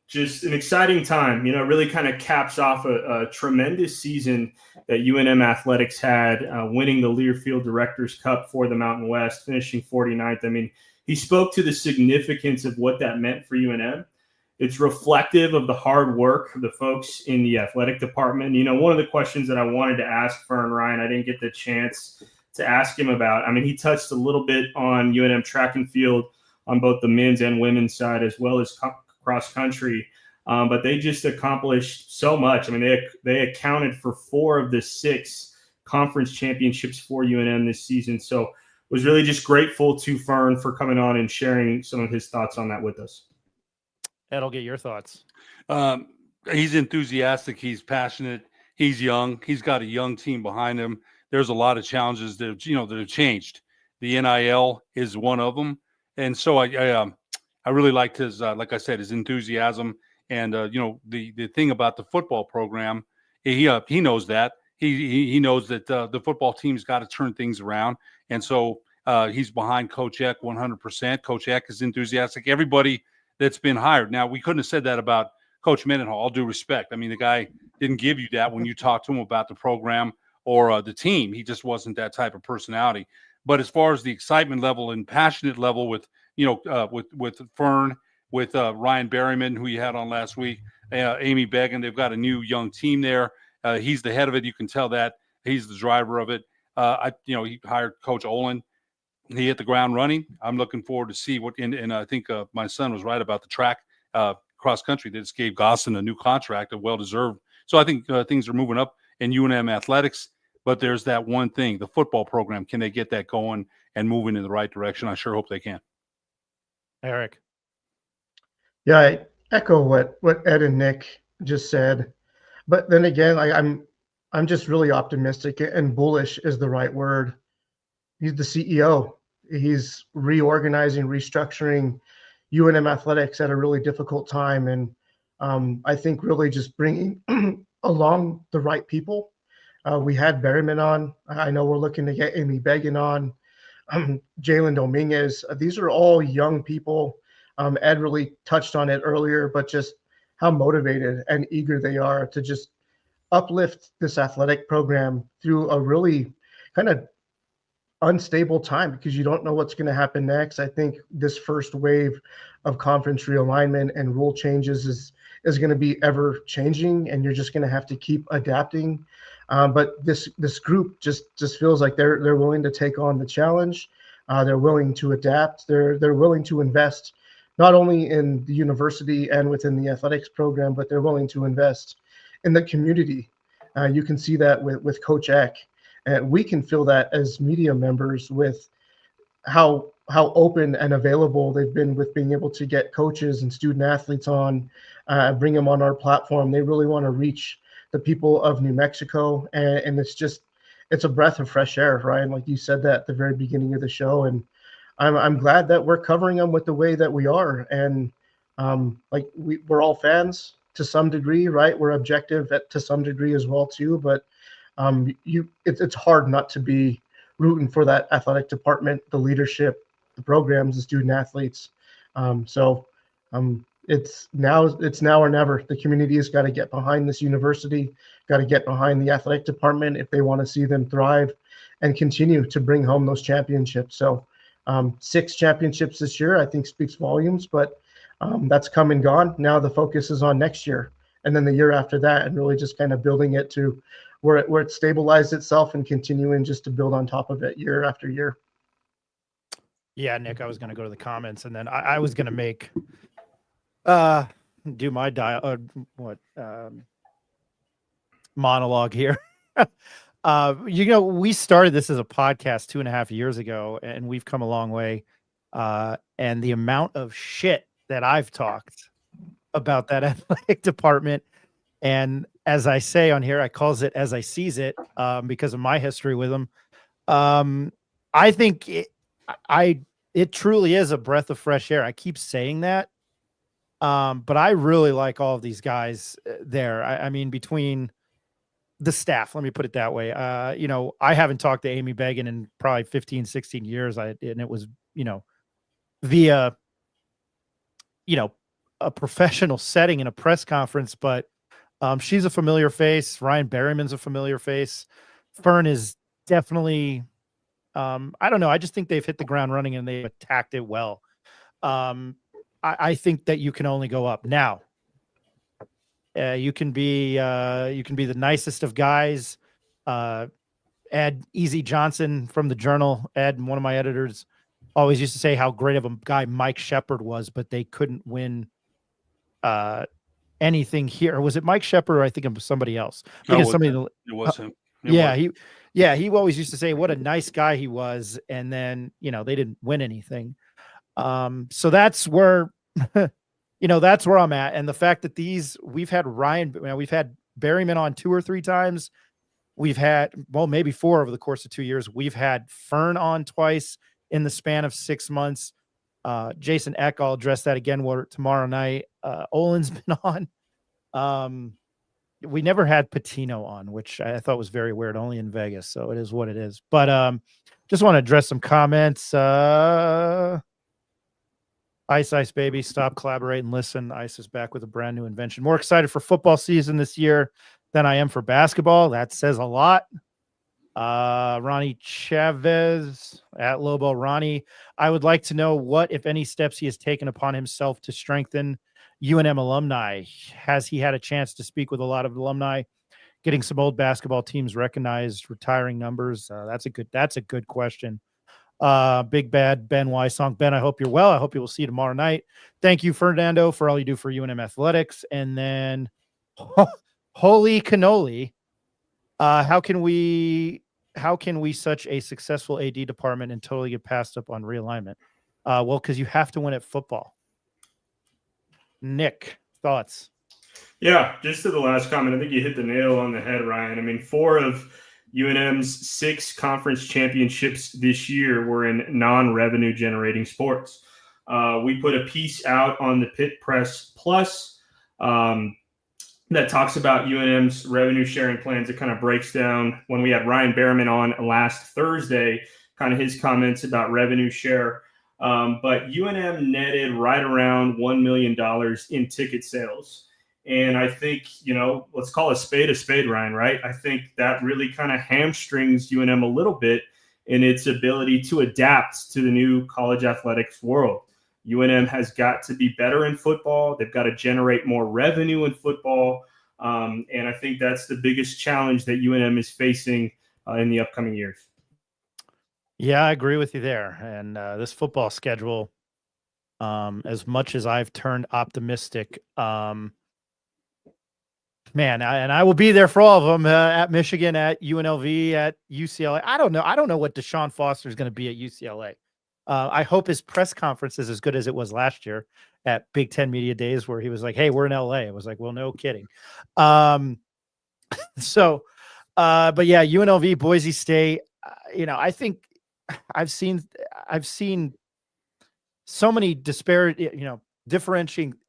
[SPEAKER 5] Just an exciting time, really kind of caps off a tremendous season that UNM Athletics had, winning the Learfield Directors Cup for the Mountain West, finishing 49th. I mean, he spoke to the significance of what that meant for UNM. It's reflective of the hard work of the folks in the athletic department. One of the questions that I wanted to ask Fern Ryan, I didn't get the chance to ask him about. I mean, he touched a little bit on UNM track and field on both the men's and women's side, as well as cross country. But they just accomplished so much. I mean, they accounted for 4 of the 6 conference championships for UNM this season. So was really just grateful to Fern for coming on and sharing some of his thoughts on that with us.
[SPEAKER 3] Ed, I'll get your thoughts.
[SPEAKER 6] He's enthusiastic. He's passionate. He's young. He's got a young team behind him. There's a lot of challenges that have changed. The NIL is one of them. And so I really liked his, like I said, his enthusiasm. And, the thing about the football program, he knows that. He knows that the football team's got to turn things around. And so he's behind Coach Eck 100%. Coach Eck is enthusiastic. Everybody that's been hired. Now, we couldn't have said that about Coach Mendenhall, all due respect. I mean, the guy didn't give you that when you talked to him about the program or the team. He just wasn't that type of personality. But as far as the excitement level and passionate level with Fern, with Ryan Berryman, who you had on last week, Amy Began, they've got a new young team there. He's the head of it. You can tell that he's the driver of it. He hired Coach Olin. He hit the ground running. I'm looking forward to see what. And I think my son was right about the track cross country. They just gave Gosson a new contract, a well deserved. So I think things are moving up in UNM athletics. But there's that one thing: the football program. Can they get that going and moving in the right direction? I sure hope they can.
[SPEAKER 3] Eric.
[SPEAKER 4] Yeah, I echo what Ed and Nick just said. But then again, I'm just really optimistic, and bullish is the right word. He's the CEO. He's reorganizing, restructuring UNM Athletics at a really difficult time, and I think really just bringing along the right people. We had Berryman on. I know we're looking to get Amy Began on, Jalen Dominguez. These are all young people. Ed really touched on it earlier, but just how motivated and eager they are to just uplift this athletic program through a really kind of unstable time, because you don't know what's going to happen next. I think this first wave of conference realignment and rule changes is going to be ever changing, and you're just going to have to keep adapting. But this group just feels like they're willing to take on the challenge. They're willing to adapt. They're willing to invest not only in the university and within the athletics program, but they're willing to invest in the community. You can see that with Coach Eck, and we can feel that as media members with how open and available they've been with being able to get coaches and student athletes on, bring them on our platform. They really want to reach the people of New Mexico, and it's a breath of fresh air, Ryan. Like you said that at the very beginning of the show, and I'm glad that we're covering them with the way that we are. And we're all fans to some degree, right? We're objective to some degree as well too. But it's hard not to be rooting for that athletic department, the leadership, the programs, the student athletes. It's now or never. The community has got to get behind this university, got to get behind the athletic department if they want to see them thrive and continue to bring home those championships. So 6 championships this year, I think, speaks volumes, but that's come and gone. Now the focus is on next year and then the year after that, and really just kind of building it to where it stabilized itself and continuing just to build on top of it year after year.
[SPEAKER 3] Yeah, Nick, I was going to go to the comments, and then I was going to make do my monologue here. We started this as a podcast 2.5 years ago, and we've come a long way. And the amount of shit that I've talked about that athletic department, and as I say on here, I calls it as I sees it, because of my history with them. I think it truly is a breath of fresh air. I keep saying that. But I really like all of these guys there. I mean, between the staff, let me put it that way. I haven't talked to Amy Began in probably 15, 16 years. And it was, via, a professional setting in a press conference, but she's a familiar face. Ryan Berryman's a familiar face. Fern is definitely, I don't know. I just think they've hit the ground running and they've attacked it well. I think that you can only go up. Now, you can be the nicest of guys. Ed Easy Johnson from the Journal, Ed, one of my editors, always used to say how great of a guy Mike Shepard was, but they couldn't win anything here. Was it Mike Shepard, or I think it was somebody else?
[SPEAKER 6] It was him.
[SPEAKER 3] He always used to say what a nice guy he was, and then they didn't win anything. So that's where that's where I'm at. And the fact that we've had we've had Berryman on 2 or 3 times. We've had, maybe 4 over the course of 2 years. We've had Fern on twice in the span of 6 months. Jason Eck, I'll address that again tomorrow night. Olin's been on. We never had Patino on, which I thought was very weird, only in Vegas. So it is what it is. But just want to address some comments. Ice baby, stop, collaborate, and listen. Ice is back with a brand new invention. More excited for football season this year than I am for basketball. That says a lot. Ronnie Chavez at Lobo. Ronnie, I would like to know what, if any, steps he has taken upon himself to strengthen UNM alumni. Has he had a chance to speak with a lot of alumni, getting some old basketball teams recognized, retiring numbers? That's a good question. Big Bad Ben Wysong. Ben, I hope you're well. I hope you will see you tomorrow night. Thank you, Fernando, for all you do for UNM Athletics. And then holy cannoli. How can we such a successful AD department and totally get passed up on realignment? Well, because you have to win at football. Nick, thoughts?
[SPEAKER 5] Yeah, just to the last comment, I think you hit the nail on the head, Ryan. I mean, 4 of UNM's 6 conference championships this year were in non-revenue generating sports. We put a piece out on the Pit Press Plus that talks about UNM's revenue sharing plans. It kind of breaks down, when we had Ryan Behrman on last Thursday, kind of his comments about revenue share. But UNM netted right around $1 million in ticket sales. And I think, let's call a spade, Ryan, right? I think that really kind of hamstrings UNM a little bit in its ability to adapt to the new college athletics world. UNM has got to be better in football. They've got to generate more revenue in football. And I think that's the biggest challenge that UNM is facing in the upcoming years.
[SPEAKER 3] Yeah, I agree with you there. And this football schedule, as much as I've turned optimistic, man, I will be there for all of them, at Michigan, at UNLV, at UCLA. I don't know what Deshaun Foster is going to be at UCLA. I hope his press conference is as good as it was last year at Big Ten Media Days, where he was like, "Hey, we're in LA." I was like, "Well, no kidding." But yeah, UNLV, Boise State. I think I've seen so many disparate,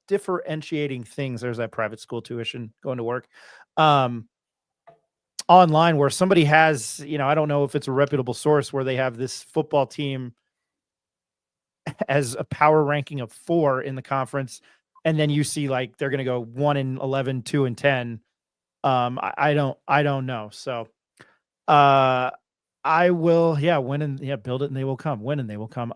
[SPEAKER 3] differentiating things. There's that private school tuition going to work online, where somebody has, I don't know if it's a reputable source, where they have this football team as a power ranking of 4 in the conference, and then you see like they're going to go 1-11, 2-10. I don't know. So I will, win and build it and they will come. Win and they will come.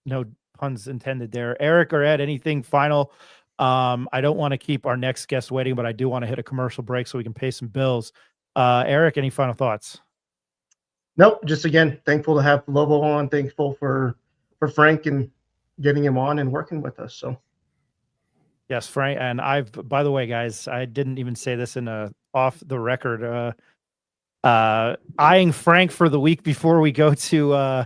[SPEAKER 3] No puns intended there. Eric or Ed, anything final? I don't want to keep our next guest waiting, but I do want to hit a commercial break so we can pay some bills. Eric, any final thoughts?
[SPEAKER 4] Nope. Just again, thankful to have Lovo on. Thankful for Frank and getting him on and working with us. So
[SPEAKER 3] yes, Frank. And by the way, guys, I didn't even say this in a off the record, eyeing Frank for the week before we go to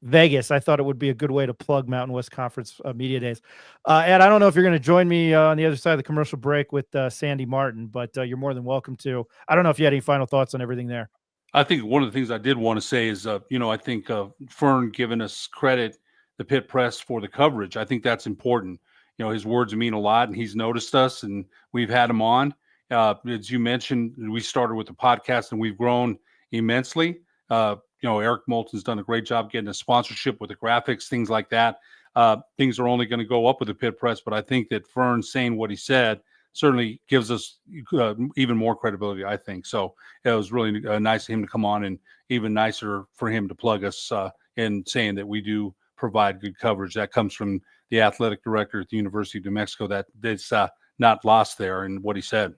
[SPEAKER 3] Vegas. I thought it would be a good way to plug Mountain West Conference Media Days. Ed, I don't know if you're going to join me on the other side of the commercial break with Sandy Martin, but you're more than welcome to. I don't know if you had any final thoughts on everything there.
[SPEAKER 6] I think one of the things I did want to say is, I think Fern giving us credit, the Pit Press, for the coverage. I think that's important. His words mean a lot, and he's noticed us, and we've had him on. As you mentioned, we started with the podcast, and we've grown immensely. Eric Moulton's done a great job getting a sponsorship with the graphics, things like that. Things are only going to go up with the Pit Press, but I think that Fern saying what he said certainly gives us even more credibility, I think. So it was really nice of him to come on, and even nicer for him to plug us in saying that we do provide good coverage. That comes from the athletic director at the University of New Mexico. That's not lost there in what he said.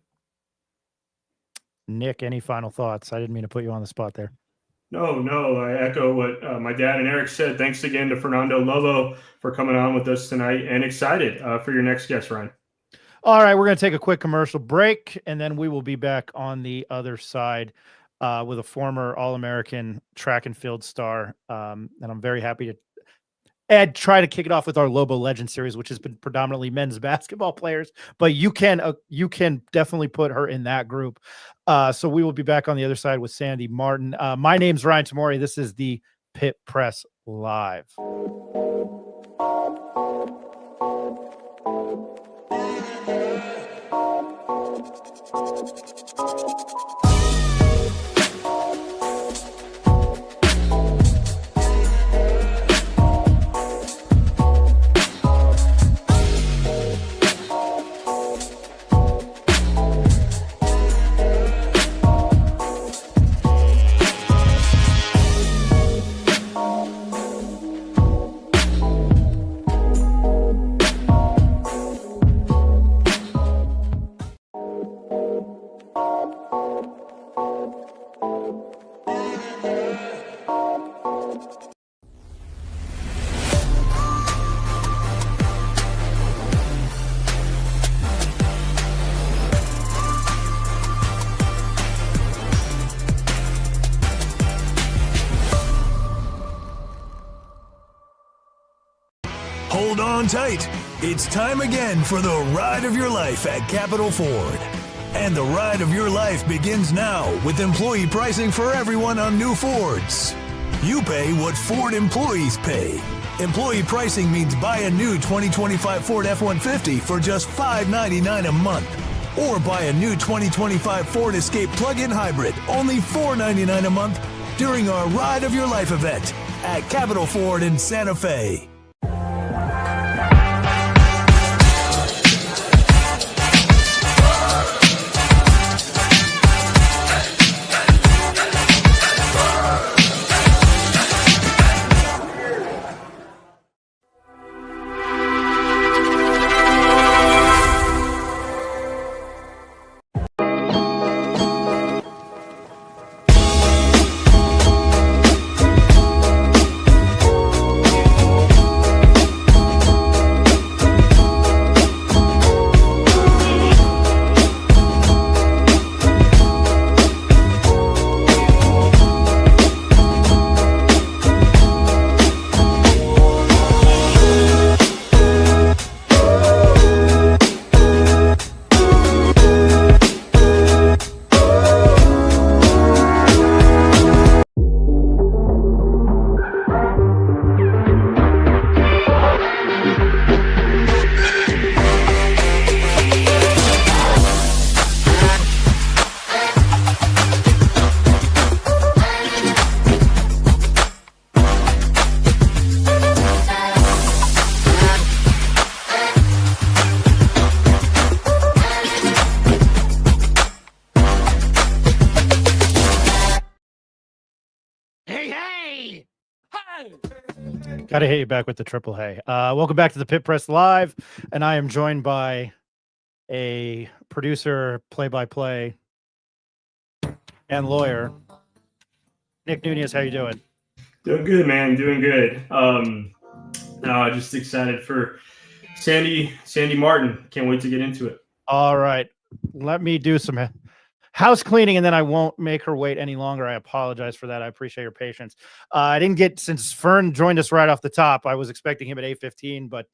[SPEAKER 3] Nick, any final thoughts? I didn't mean to put you on the spot there.
[SPEAKER 5] No, I echo what my dad and Eric said. Thanks again to Fernando Lovo for coming on with us tonight, and excited for your next guest, Ryan. All
[SPEAKER 3] right, we're going to take a quick commercial break, and then we will be back on the other side with a former All-American track and field star. And I'm very happy to, Ed, try to kick it off with our Lobo Legend series, which has been predominantly men's basketball players, but you can definitely put her in that group. So we will be back on the other side with Sandy Martin. My name's Ryan Tamori. This is the Pit Press live.
[SPEAKER 1] Hold on tight. It's time again for the ride of your life at Capital Ford. And the ride of your life begins now with employee pricing for everyone on new Fords. You pay what Ford employees pay. Employee pricing means buy a new 2025 Ford F-150 for just $599 a month. Or buy a new 2025 Ford Escape plug-in hybrid, only $499 a month during our Ride of Your Life event at Capital Ford in Santa Fe.
[SPEAKER 3] Gotta hit you back with the triple hey. Welcome back to the Pit Press Live, and I am joined by a producer, play-by-play, and lawyer, Nick Nunez. How you doing?
[SPEAKER 5] Doing good, man. Doing good. Just excited for Sandy Martin. Can't wait to get into it.
[SPEAKER 3] All right, let me do some house cleaning, and then I won't make her wait any longer. I apologize for that. I appreciate your patience. I didn't get, since Fern joined us right off the top, I was expecting him at 8:15, but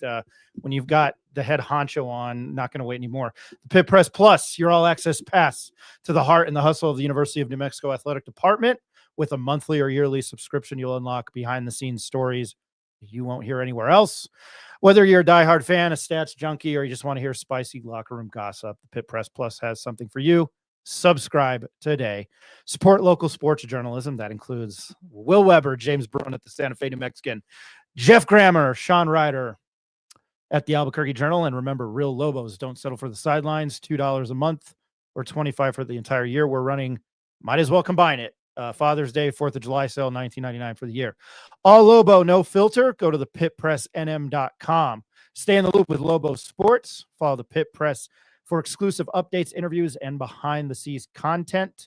[SPEAKER 3] when you've got the head honcho on, not going to wait anymore. The Pit Press Plus, your all-access pass to the heart and the hustle of the University of New Mexico Athletic Department. With a monthly or yearly subscription, you'll unlock behind-the-scenes stories you won't hear anywhere else. Whether you're a diehard fan, a stats junkie, or you just want to hear spicy locker room gossip, the Pit Press Plus has something for you. Subscribe today. Support local sports journalism. That includes Will Weber, James Bruin at the Santa Fe New Mexican, Jeff Grammer, Sean Ryder at the Albuquerque Journal. And remember, real Lobos don't settle for the sidelines. $2 a month or $25 for the entire year. We're running, might as well combine it. Father's Day, 4th of July sale, $19.99 for the year. All Lobo, no filter. Go to the pitpressnm.com. Stay in the loop with Lobo Sports. Follow the Pit Press for exclusive updates, interviews, and behind-the-scenes content.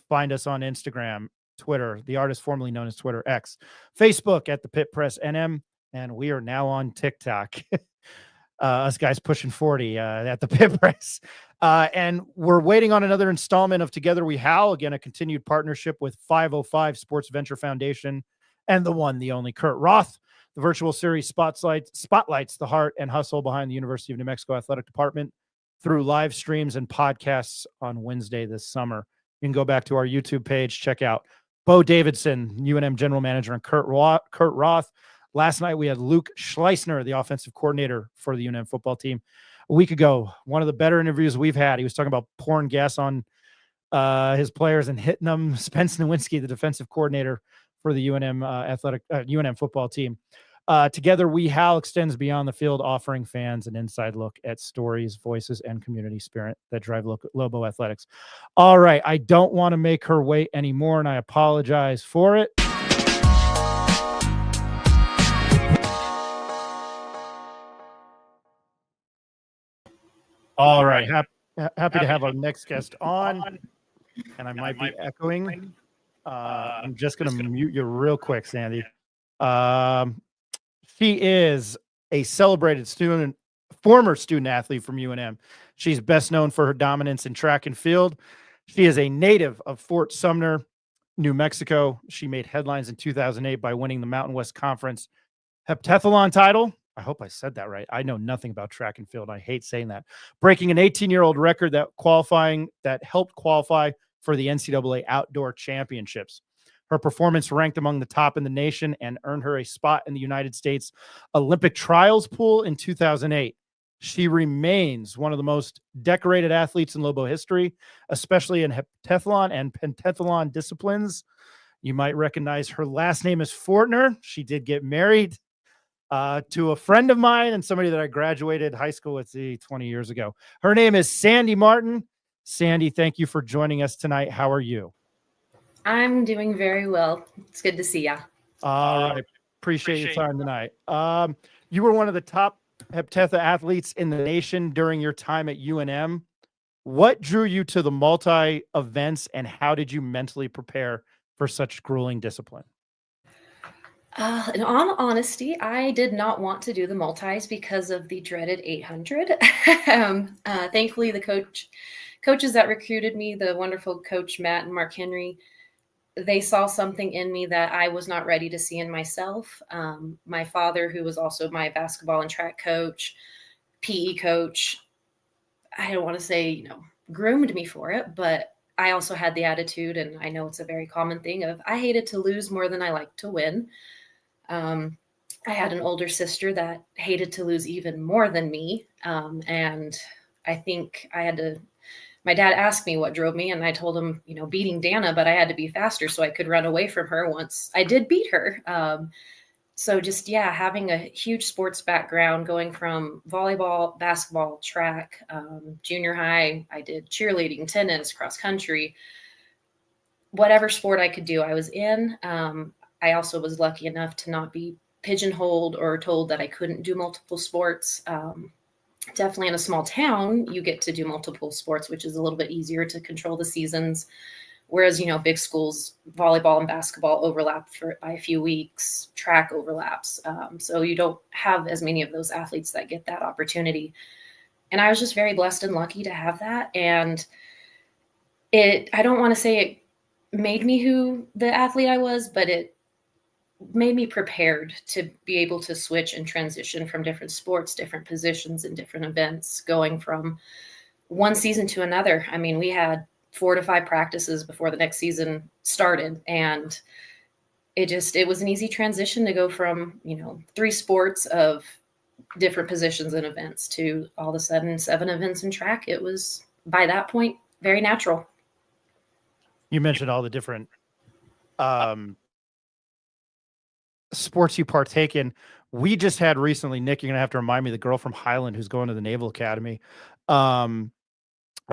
[SPEAKER 3] Find us on Instagram, Twitter, the artist formerly known as Twitter X, Facebook at the Pit Press NM, and we are now on TikTok. Us guys pushing 40 at the Pit Press. And we're waiting on another installment of Together We Howl. Again, a continued partnership with 505 Sports Venture Foundation and the one, the only Kurt Roth. The virtual series spotlights the heart and hustle behind the University of New Mexico Athletic Department through live streams and podcasts on Wednesday this summer. You can go back to our YouTube page, check out Bo Davidson, UNM general manager, and Kurt Roth. Last night, we had Luke Schleissner, the offensive coordinator for the UNM football team. A week ago, one of the better interviews we've had. He was talking about pouring gas on his players and hitting them. Spence Nowinski, the defensive coordinator for the UNM football team. Together, We Howl extends beyond the field, offering fans an inside look at stories, voices, and community spirit that drive Lobo Athletics. All right, I don't want to make her wait anymore, and I apologize for it. All right, happy to have our next guest on, and I might be echoing. I'm just going to mute you real quick, Sandy. She is a celebrated former student athlete from UNM. She's best known for her dominance in track and field. She is a native of Fort Sumner, New Mexico. She made headlines in 2008 by winning the Mountain West Conference heptathlon title. I hope I said that right. I know nothing about track and field. I hate saying that. Breaking an 18-year-old record that helped qualify for the NCAA Outdoor Championships. Her performance ranked among the top in the nation and earned her a spot in the United States Olympic trials pool in 2008. She remains one of the most decorated athletes in Lobo history, especially in heptathlon and pentathlon disciplines. You might recognize her last name is Fortner. She did get married to a friend of mine and somebody that I graduated high school with 20 years ago. Her name is Sandy Martin. Sandy, thank you for joining us tonight. How are you?
[SPEAKER 8] I'm doing very well. It's good to see ya.
[SPEAKER 3] All right. Appreciate your time tonight. You were one of the top heptathlon athletes in the nation during your time at UNM. What drew you to the multi events, and how did you mentally prepare for such grueling discipline?
[SPEAKER 8] In all honesty, I did not want to do the multis because of the dreaded 800. Thankfully, the coaches that recruited me, the wonderful coach Matt and Mark Henry, they saw something in me that I was not ready to see in myself. My father, who was also my basketball and track coach, PE coach, I don't want to say, groomed me for it, but I also had the attitude, and I know it's a very common thing, of I hated to lose more than I liked to win. I had an older sister that hated to lose even more than me. And I think my dad asked me what drove me, and I told him, beating Dana, but I had to be faster so I could run away from her once I did beat her. So just, having a huge sports background, going from volleyball, basketball, track, junior high, I did cheerleading, tennis, cross country, whatever sport I could do, I was in. I also was lucky enough to not be pigeonholed or told that I couldn't do multiple sports. Definitely in a small town, you get to do multiple sports, which is a little bit easier to control the seasons. Whereas, big schools, volleyball and basketball overlap by a few weeks, track overlaps. So you don't have as many of those athletes that get that opportunity. And I was just very blessed and lucky to have that. And I don't want to say it made me who the athlete I was, but it made me prepared to be able to switch and transition from different sports, different positions, and different events, going from one season to another. I mean, we had 4 to 5 practices before the next season started. And it was an easy transition to go from, 3 sports of different positions and events to all of a sudden 7 events in track. It was, by that point, very natural.
[SPEAKER 3] You mentioned all the different sports you partake in. We just had recently, Nick, you're going to have to remind me, the girl from Highland who's going to the Naval Academy. I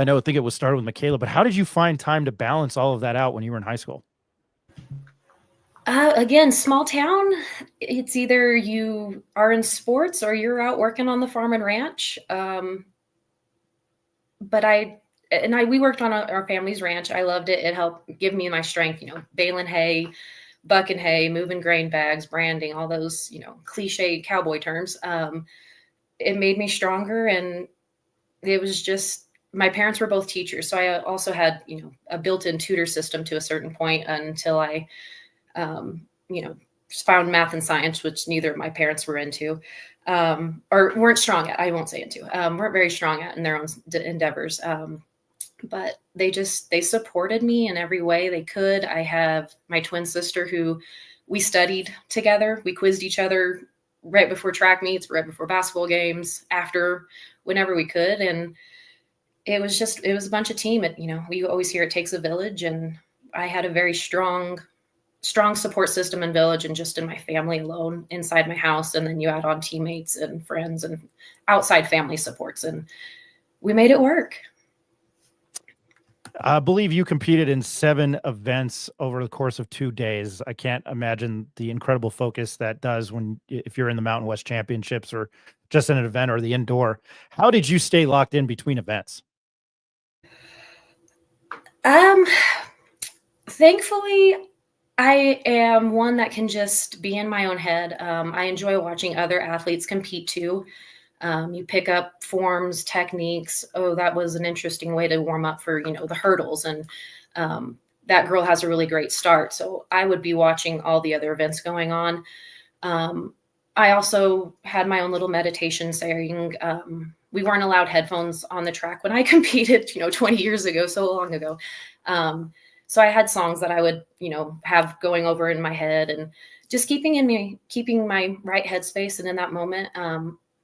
[SPEAKER 3] think it was started with Michaela, but how did you find time to balance all of that out when you were in high school?
[SPEAKER 8] Again, small town, it's either you are in sports or you're out working on the farm and ranch. But we worked on our family's ranch. I loved it. It helped give me my strength, baling hay, bucking hay, moving grain bags, branding, all those, cliche cowboy terms. It made me stronger. And it was just, my parents were both teachers. So I also had, a built-in tutor system to a certain point until I, found math and science, which neither of my parents were into, or weren't strong at, I won't say into, weren't very strong at in their own endeavors. But they supported me in every way they could. I have my twin sister who we studied together. We quizzed each other right before track meets, right before basketball games, after, whenever we could. And it was a bunch of team. We always hear it takes a village, and I had a very strong support system and village, and just in my family alone inside my house. And then you add on teammates and friends and outside family supports, and we made it work.
[SPEAKER 3] I believe you competed in 7 events over the course of 2 days. I can't imagine the incredible focus that does if you're in the Mountain West Championships or just in an event or the indoor. How did you stay locked in between events?
[SPEAKER 8] Thankfully, I am one that can just be in my own head. I enjoy watching other athletes compete too. You pick up forms, techniques. Oh, that was an interesting way to warm up for, the hurdles. And that girl has a really great start. So I would be watching all the other events going on. I also had my own little meditation saying, we weren't allowed headphones on the track when I competed, 20 years ago, so long ago. So I had songs that I would, have going over in my head, and just keeping my right headspace and in that moment.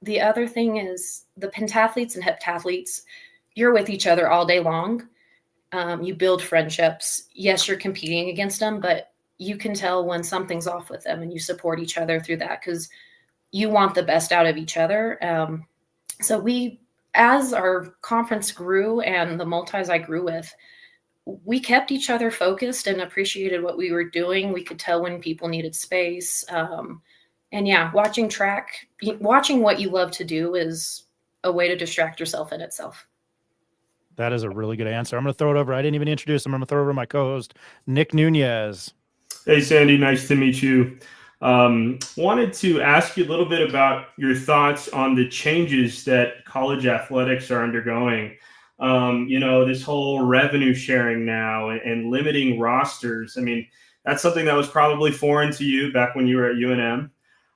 [SPEAKER 8] The other thing is the pentathlete and heptathlete, you're with each other all day long. You build friendships. Yes, you're competing against them, but you can tell when something's off with them, and you support each other through that because you want the best out of each other. So as our conference grew and the multis I grew with, we kept each other focused and appreciated what we were doing. We could tell when people needed space. And yeah, watching what you love to do is a way to distract yourself in itself.
[SPEAKER 3] That is a really good answer. I'm going to throw it over. I didn't even introduce him. I'm going to throw it over to my co-host, Nick Nunez.
[SPEAKER 5] Hey, Sandy. Nice to meet you. Wanted to ask you a little bit about your thoughts on the changes that college athletics are undergoing. This whole revenue sharing now and limiting rosters. I mean, that's something that was probably foreign to you back when you were at UNM.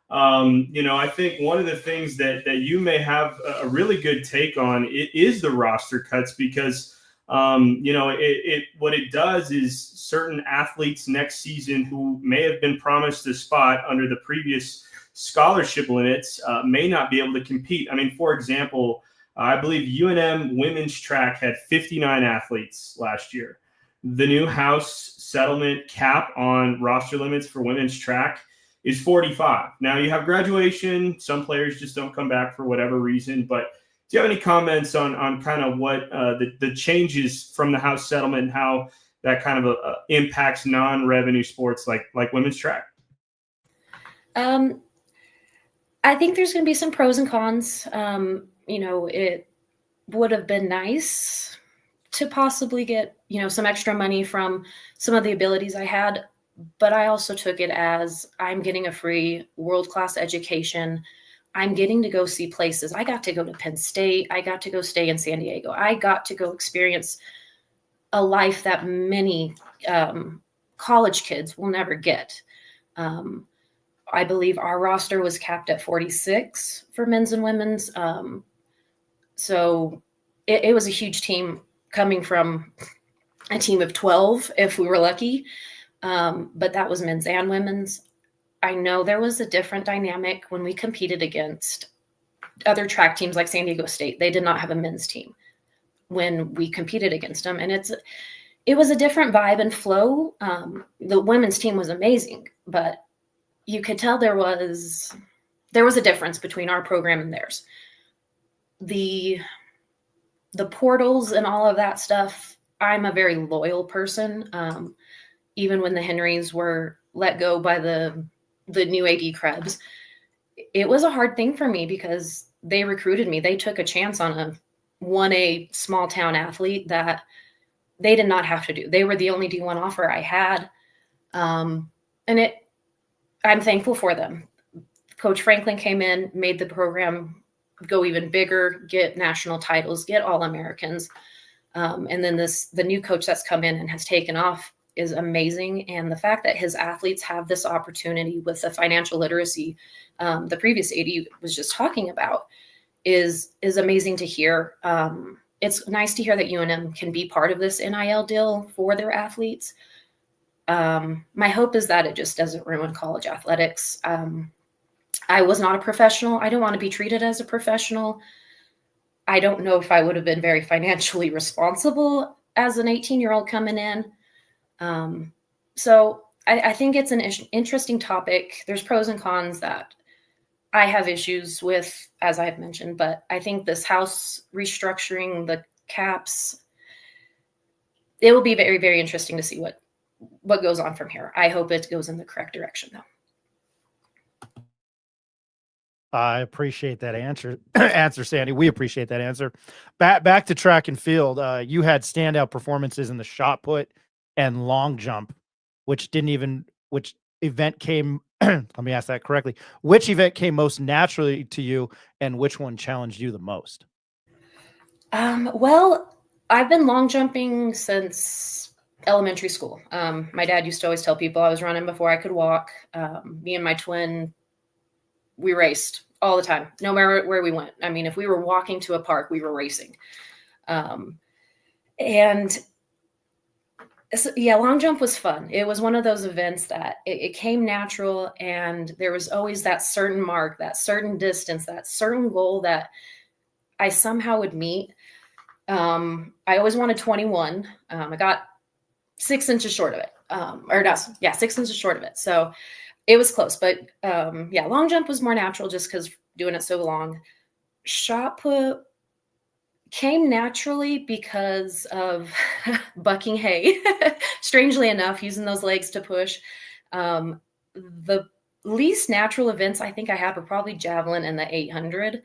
[SPEAKER 5] I think one of the things that you may have a really good take on is the roster cuts, because what it does is certain athletes next season who may have been promised a spot under the previous scholarship limits may not be able to compete. I mean, for example, I believe UNM women's track had 59 athletes last year. The new House settlement cap on roster limits for women's track is 45. Now you have graduation. Some players just don't come back for whatever reason. But do you have any comments on kind of what the changes from the House settlement and how that kind of impacts non-revenue sports like women's track?
[SPEAKER 8] I think there's going to be some pros and cons. It would have been nice to possibly get, some extra money from some of the abilities I had. But I also took it as I'm getting a free world-class education. I'm getting to go see places. I got to go to Penn State. I got to go stay in San Diego. I got to go experience a life that many college kids will never get. I believe our roster was capped at 46 for men's and women's. So it was a huge team coming from a team of 12 if we were lucky. But that was men's and women's. I know there was a different dynamic when we competed against other track teams like San Diego State. They did not have a men's team when we competed against them. And it was a different vibe and flow. The women's team was amazing, but you could tell there was a difference between our program and theirs. The portals and all of that stuff, I'm a very loyal person. Even when the Henrys were let go by the new AD Krebs, it was a hard thing for me because they recruited me. They took a chance on a 1A small town athlete that they did not have to do. They were the only D1 offer I had. I'm thankful for them. Coach Franklin came in, made the program go even bigger, get national titles, get All-Americans. And then the new coach that's come in and has taken off is amazing. And the fact that his athletes have this opportunity with the financial literacy the previous AD was just talking about is amazing to hear. it's nice to hear that UNM can be part of this NIL deal for their athletes. My hope is that it just doesn't ruin college athletics. I was not a professional. I don't want to be treated as a professional. I don't know if I would have been very financially responsible as an 18-year-old coming in. So I think it's an interesting topic. There's pros and cons that I have issues with, as I've mentioned, but I think this House restructuring the caps, it will be very, very interesting to see what goes on from here. I hope it goes in the correct direction, though.
[SPEAKER 3] I appreciate that answer, Sandy. We appreciate that answer. Back to track and field. You had standout performances in the shot put and long jump, which event came? Let me ask that correctly. Which event came most naturally to you, and which one challenged you the most?
[SPEAKER 8] Well, I've been long jumping since elementary school. My dad used to always tell people I was running before I could walk. Me and my twin, we raced all the time, no matter where we went. I mean, if we were walking to a park, we were racing. And so, yeah, long jump was fun. It was one of those events that it came natural, and there was always that certain mark, that certain distance, that certain goal that I somehow would meet. I always wanted 21. I got 6 inches short of it. 6 inches short of it. So it was close, but long jump was more natural just because doing it so long. Shot put came naturally because of bucking hay. Strangely enough, using those legs to push. The least natural events I think I had were probably javelin and the 800,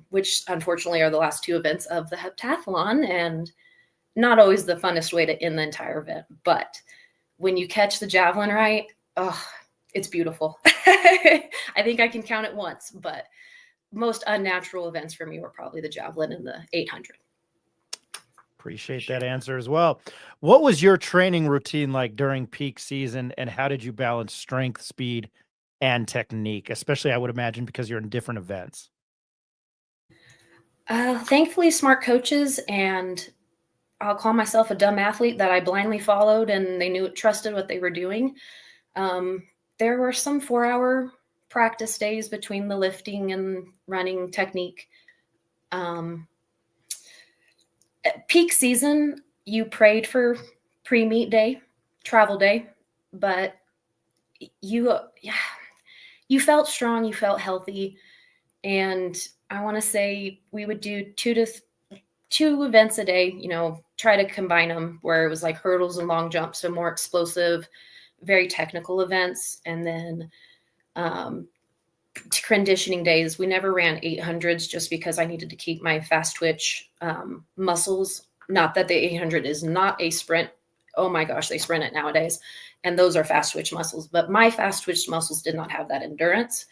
[SPEAKER 8] which unfortunately are the last 2 events of the heptathlon, and not always the funnest way to end the entire event. But when you catch the javelin right, it's beautiful. I think I can count it once, but most unnatural events for me were probably the javelin and the 800.
[SPEAKER 3] Appreciate that answer as well. What was your training routine like during peak season, and how did you balance strength, speed, and technique? Especially, I would imagine, because you're in different events.
[SPEAKER 8] Thankfully, smart coaches, and I'll call myself a dumb athlete that I blindly followed, and they trusted what they were doing. There were some 4-hour practice days between the lifting and running technique. At peak season, you prayed for pre-meet day, travel day, but you felt strong, you felt healthy. And I want to say we would do 2 events a day, try to combine them where it was like hurdles and long jumps. So more explosive, very technical events. And then conditioning days, we never ran 800s just because I needed to keep my fast twitch muscles. Not that the 800 is not a sprint. Oh my gosh, they sprint it nowadays. And those are fast twitch muscles. But my fast twitch muscles did not have that endurance.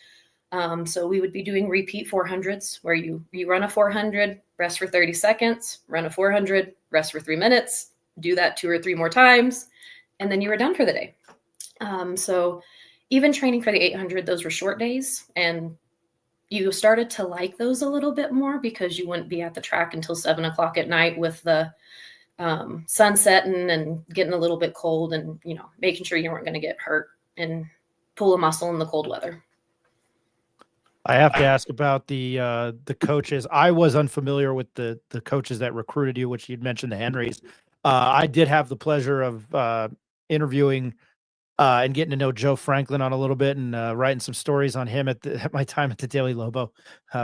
[SPEAKER 8] So we would be doing repeat 400s where you run a 400, rest for 30 seconds, run a 400, rest for 3 minutes, do that 2 or 3 more times, and then you were done for the day. So even training for the 800, those were short days, and you started to like those a little bit more because you wouldn't be at the track until 7 o'clock at night with the sun setting and getting a little bit cold, and making sure you weren't going to get hurt and pull a muscle in the cold weather.
[SPEAKER 3] I have to ask about the coaches. I was unfamiliar with the coaches that recruited you, which you'd mentioned, the Henrys. I did have the pleasure of interviewing and getting to know Joe Franklin on a little bit, and writing some stories on him at my time at the Daily Lobo,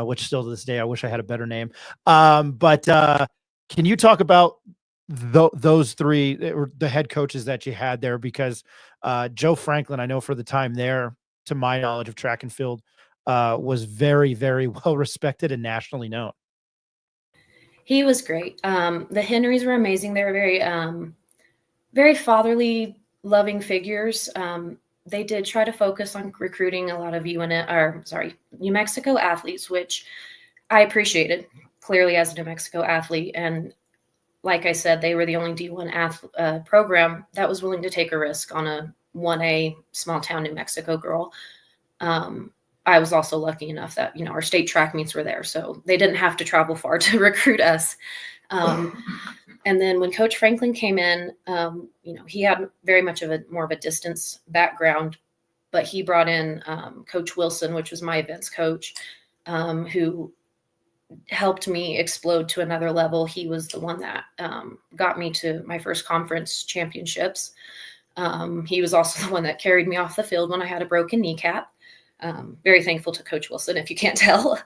[SPEAKER 3] which still to this day, I wish I had a better name. But can you talk about those 3, the head coaches that you had there? Because Joe Franklin, I know for the time there, to my knowledge of track and field, was very, very well respected and nationally known.
[SPEAKER 8] He was great. The Henrys were amazing. They were very, very fatherly, loving figures. They did try to focus on recruiting a lot of New Mexico athletes, which I appreciated clearly as a New Mexico athlete. And like I said, they were the only D1 program that was willing to take a risk on a 1A small town New Mexico girl. I was also lucky enough that, our state track meets were there. So they didn't have to travel far to recruit us. And then when Coach Franklin came in, he had very much of more of a distance background, but he brought in Coach Wilson, which was my events coach, who helped me explode to another level. He was the one that got me to my first conference championships. He was also the one that carried me off the field when I had a broken kneecap. Very thankful to Coach Wilson, if you can't tell.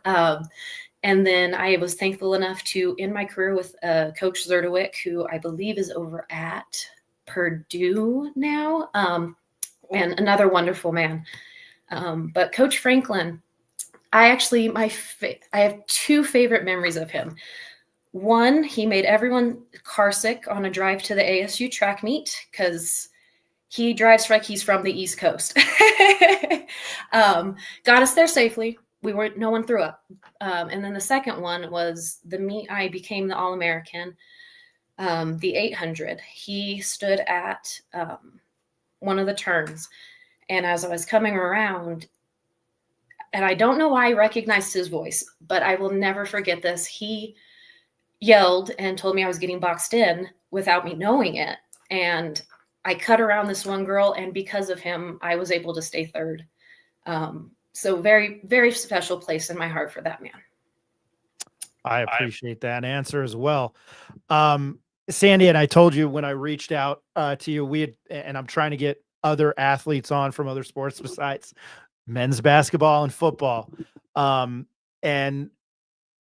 [SPEAKER 8] And then I was thankful enough to end my career with Coach Zerdowick, who I believe is over at Purdue now, and another wonderful man. But Coach Franklin, I have two favorite memories of him. One, he made everyone car sick on a drive to the ASU track meet because he drives like he's from the East Coast. Got us there safely. No one threw up. And then the second one was the meet I became the All-American, the 800. He stood at one of the turns. And as I was coming around, and I don't know why I recognized his voice, but I will never forget this. He yelled and told me I was getting boxed in without me knowing it. And I cut around this one girl, and because of him, I was able to stay third. So very, very special place in my heart for that man.
[SPEAKER 3] I appreciate that answer as well. Sandy, and I told you when I reached out to you, and I'm trying to get other athletes on from other sports besides men's basketball and football. And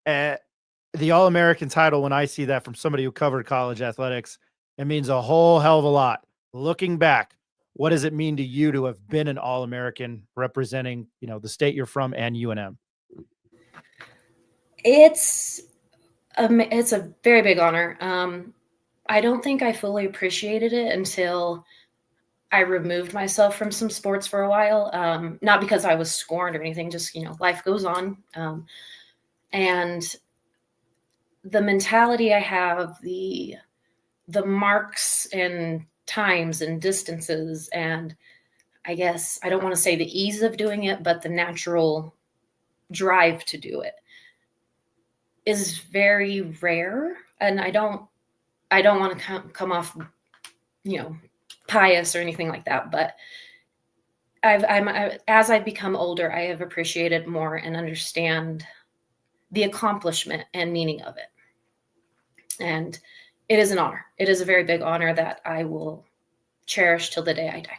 [SPEAKER 3] the All-American title, when I see that from somebody who covered college athletics, it means a whole hell of a lot. Looking back, what does it mean to you to have been an All-American representing, the state you're from and UNM?
[SPEAKER 8] It's a very big honor. I don't think I fully appreciated it until I removed myself from some sports for a while. Not because I was scorned or anything, just, life goes on. And the mentality I have, the marks and times and distances, and I guess I don't want to say the ease of doing it, but the natural drive to do it is very rare. And I don't want to come off, pious or anything like that, but as I've become older, I have appreciated more and understand the accomplishment and meaning of it. And it is an honor. It is a very big honor that I will cherish till the day I die.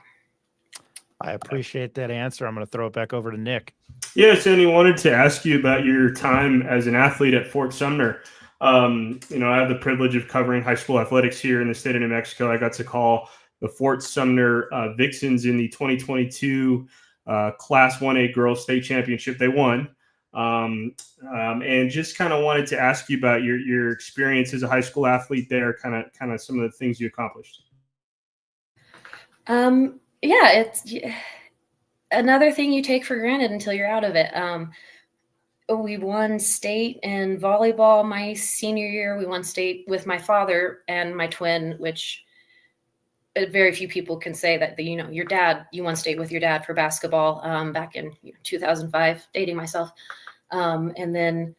[SPEAKER 3] I appreciate that answer. I'm going to throw it back over to Nick.
[SPEAKER 5] Yeah, Sandy, wanted to ask you about your time as an athlete at Fort Sumner. I have the privilege of covering high school athletics here in the state of New Mexico. I got to call the Fort Sumner Vixens in the 2022 Class 1A Girls State Championship. They won. And just kind of wanted to ask you about your experience as a high school athlete there, kind of some of the things you accomplished.
[SPEAKER 8] Yeah, it's another thing you take for granted until you're out of it. We won state in volleyball my senior year. We won state with my father and my twin, which very few people can say that, you won state with your dad for basketball back in 2005, dating myself. And then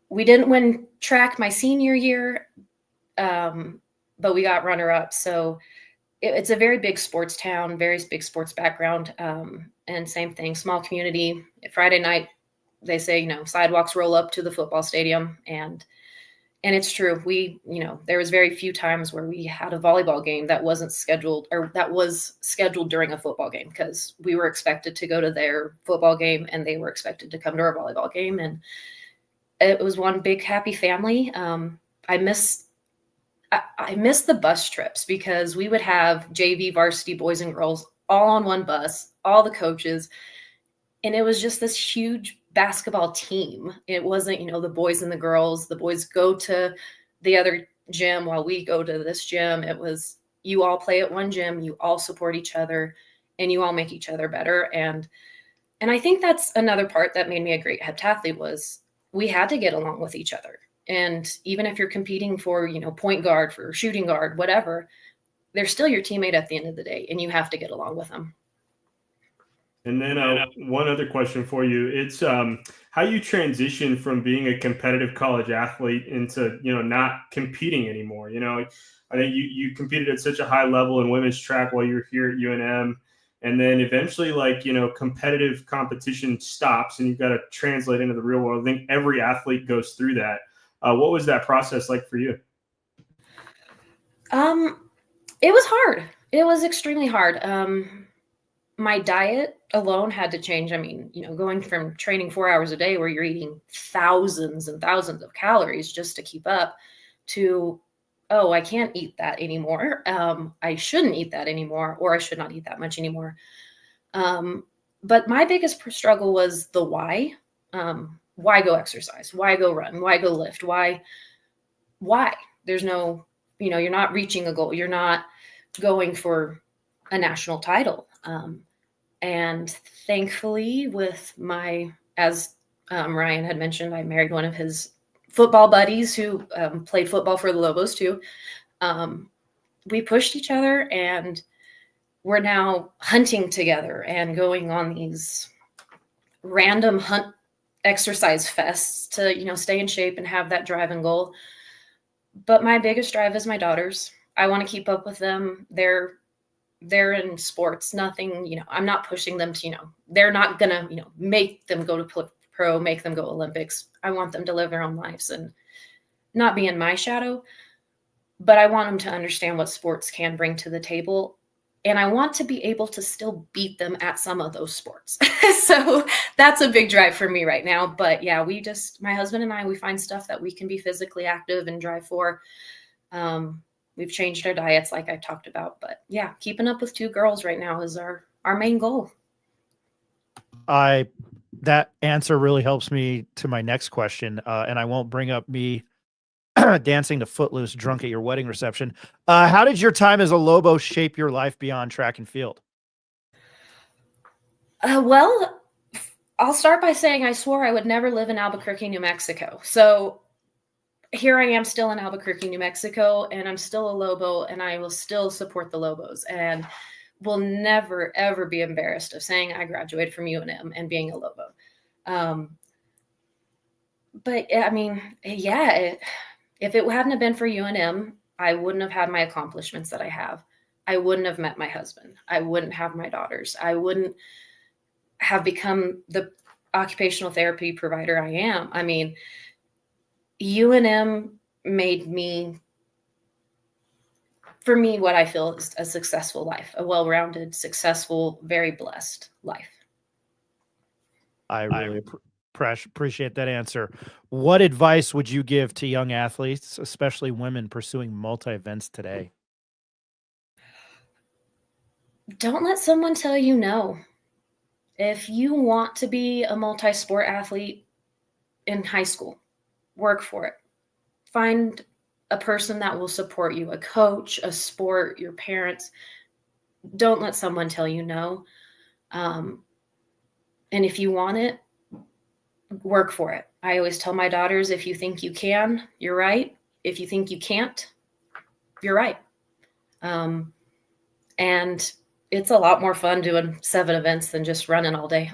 [SPEAKER 8] we didn't win track my senior year, but we got runner up. So it's a very big sports town, very big sports background. And same thing, small community. Friday night, they say, sidewalks roll up to the football stadium. And it's true. There was very few times where we had a volleyball game that wasn't scheduled, or that was scheduled during a football game, because we were expected to go to their football game and they were expected to come to our volleyball game. And it was one big happy family. I miss the bus trips, because we would have JV varsity boys and girls all on one bus, all the coaches. And it was just this huge basketball team. It wasn't, the boys and the girls. The boys go to the other gym while we go to this gym. It was, you all play at one gym, you all support each other, and you all make each other better. And I think that's another part that made me a great heptathlete, was we had to get along with each other. And even if you're competing for, point guard, for shooting guard, whatever, they're still your teammate at the end of the day, and you have to get along with them.
[SPEAKER 5] And then one other question for you. It's how you transition from being a competitive college athlete into, not competing anymore. I think you competed at such a high level in women's track while you were here at UNM. And then eventually, competitive competition stops and you've got to translate into the real world. I think every athlete goes through that. What was that process like for you?
[SPEAKER 8] It was hard. It was extremely hard. My diet alone had to change. I mean, going from training 4 hours a day where you're eating thousands and thousands of calories just to keep up to, oh, I can't eat that anymore. I shouldn't eat that anymore, or I should not eat that much anymore. But my biggest struggle was the why. Why go exercise? Why go run? Why go lift? Why? There's no, you're not reaching a goal. You're not going for a national title. And thankfully as Ryan had mentioned, I married one of his football buddies who played football for the Lobos too. We pushed each other, and we're now hunting together and going on these random hunt exercise fests to, stay in shape and have that drive and goal. But my biggest drive is my daughters. I want to keep up with them. They're in sports, nothing, I'm not pushing them to, they're not going to, make them go to pro, make them go Olympics. I want them to live their own lives and not be in my shadow, but I want them to understand what sports can bring to the table. And I want to be able to still beat them at some of those sports. So that's a big drive for me right now. But yeah, my husband and I, we find stuff that we can be physically active and drive for. We've changed our diets like I talked about, but yeah, keeping up with 2 girls right now is our main goal.
[SPEAKER 3] That answer really helps me to my next question. And I won't bring up me dancing to Footloose drunk at your wedding reception. How did your time as a Lobo shape your life beyond track and field?
[SPEAKER 8] Well, I'll start by saying I swore I would never live in Albuquerque, New Mexico. So here I am still in Albuquerque, New Mexico, and I'm still a Lobo, and I will still support the Lobos and will never, ever be embarrassed of saying I graduated from UNM and being a Lobo. But I mean, yeah, if it hadn't have been for UNM, I wouldn't have had my accomplishments that I have. I wouldn't have met my husband. I wouldn't have my daughters. I wouldn't have become the occupational therapy provider I am. I mean, UNM made me, for me, what I feel is a successful life, a well-rounded, successful, very blessed life.
[SPEAKER 3] I really appreciate that answer. What advice would you give to young athletes, especially women pursuing multi-events today?
[SPEAKER 8] Don't let someone tell you no. If you want to be a multi-sport athlete in high school, work for it. Find a person that will support you, a coach, a sport, your parents. Don't let someone tell you no. And if you want it, work for it. I always tell my daughters, if you think you can, you're right. If you think you can't, you're right. And it's a lot more fun doing 7 events than just running all day.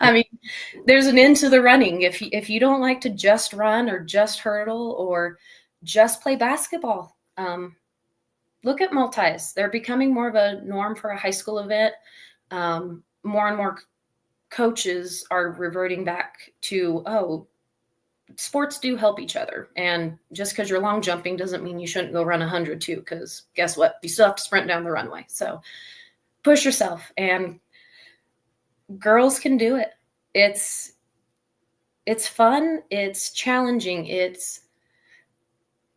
[SPEAKER 8] I mean, there's an end to the running. If you don't like to just run or just hurdle or just play basketball, look at multis. They're becoming more of a norm for a high school event. More and more coaches are reverting back to, sports do help each other. And just because you're long jumping doesn't mean you shouldn't go run 100 too, because guess what? You still have to sprint down the runway. So push yourself, and girls can do it. It's fun. It's challenging. It's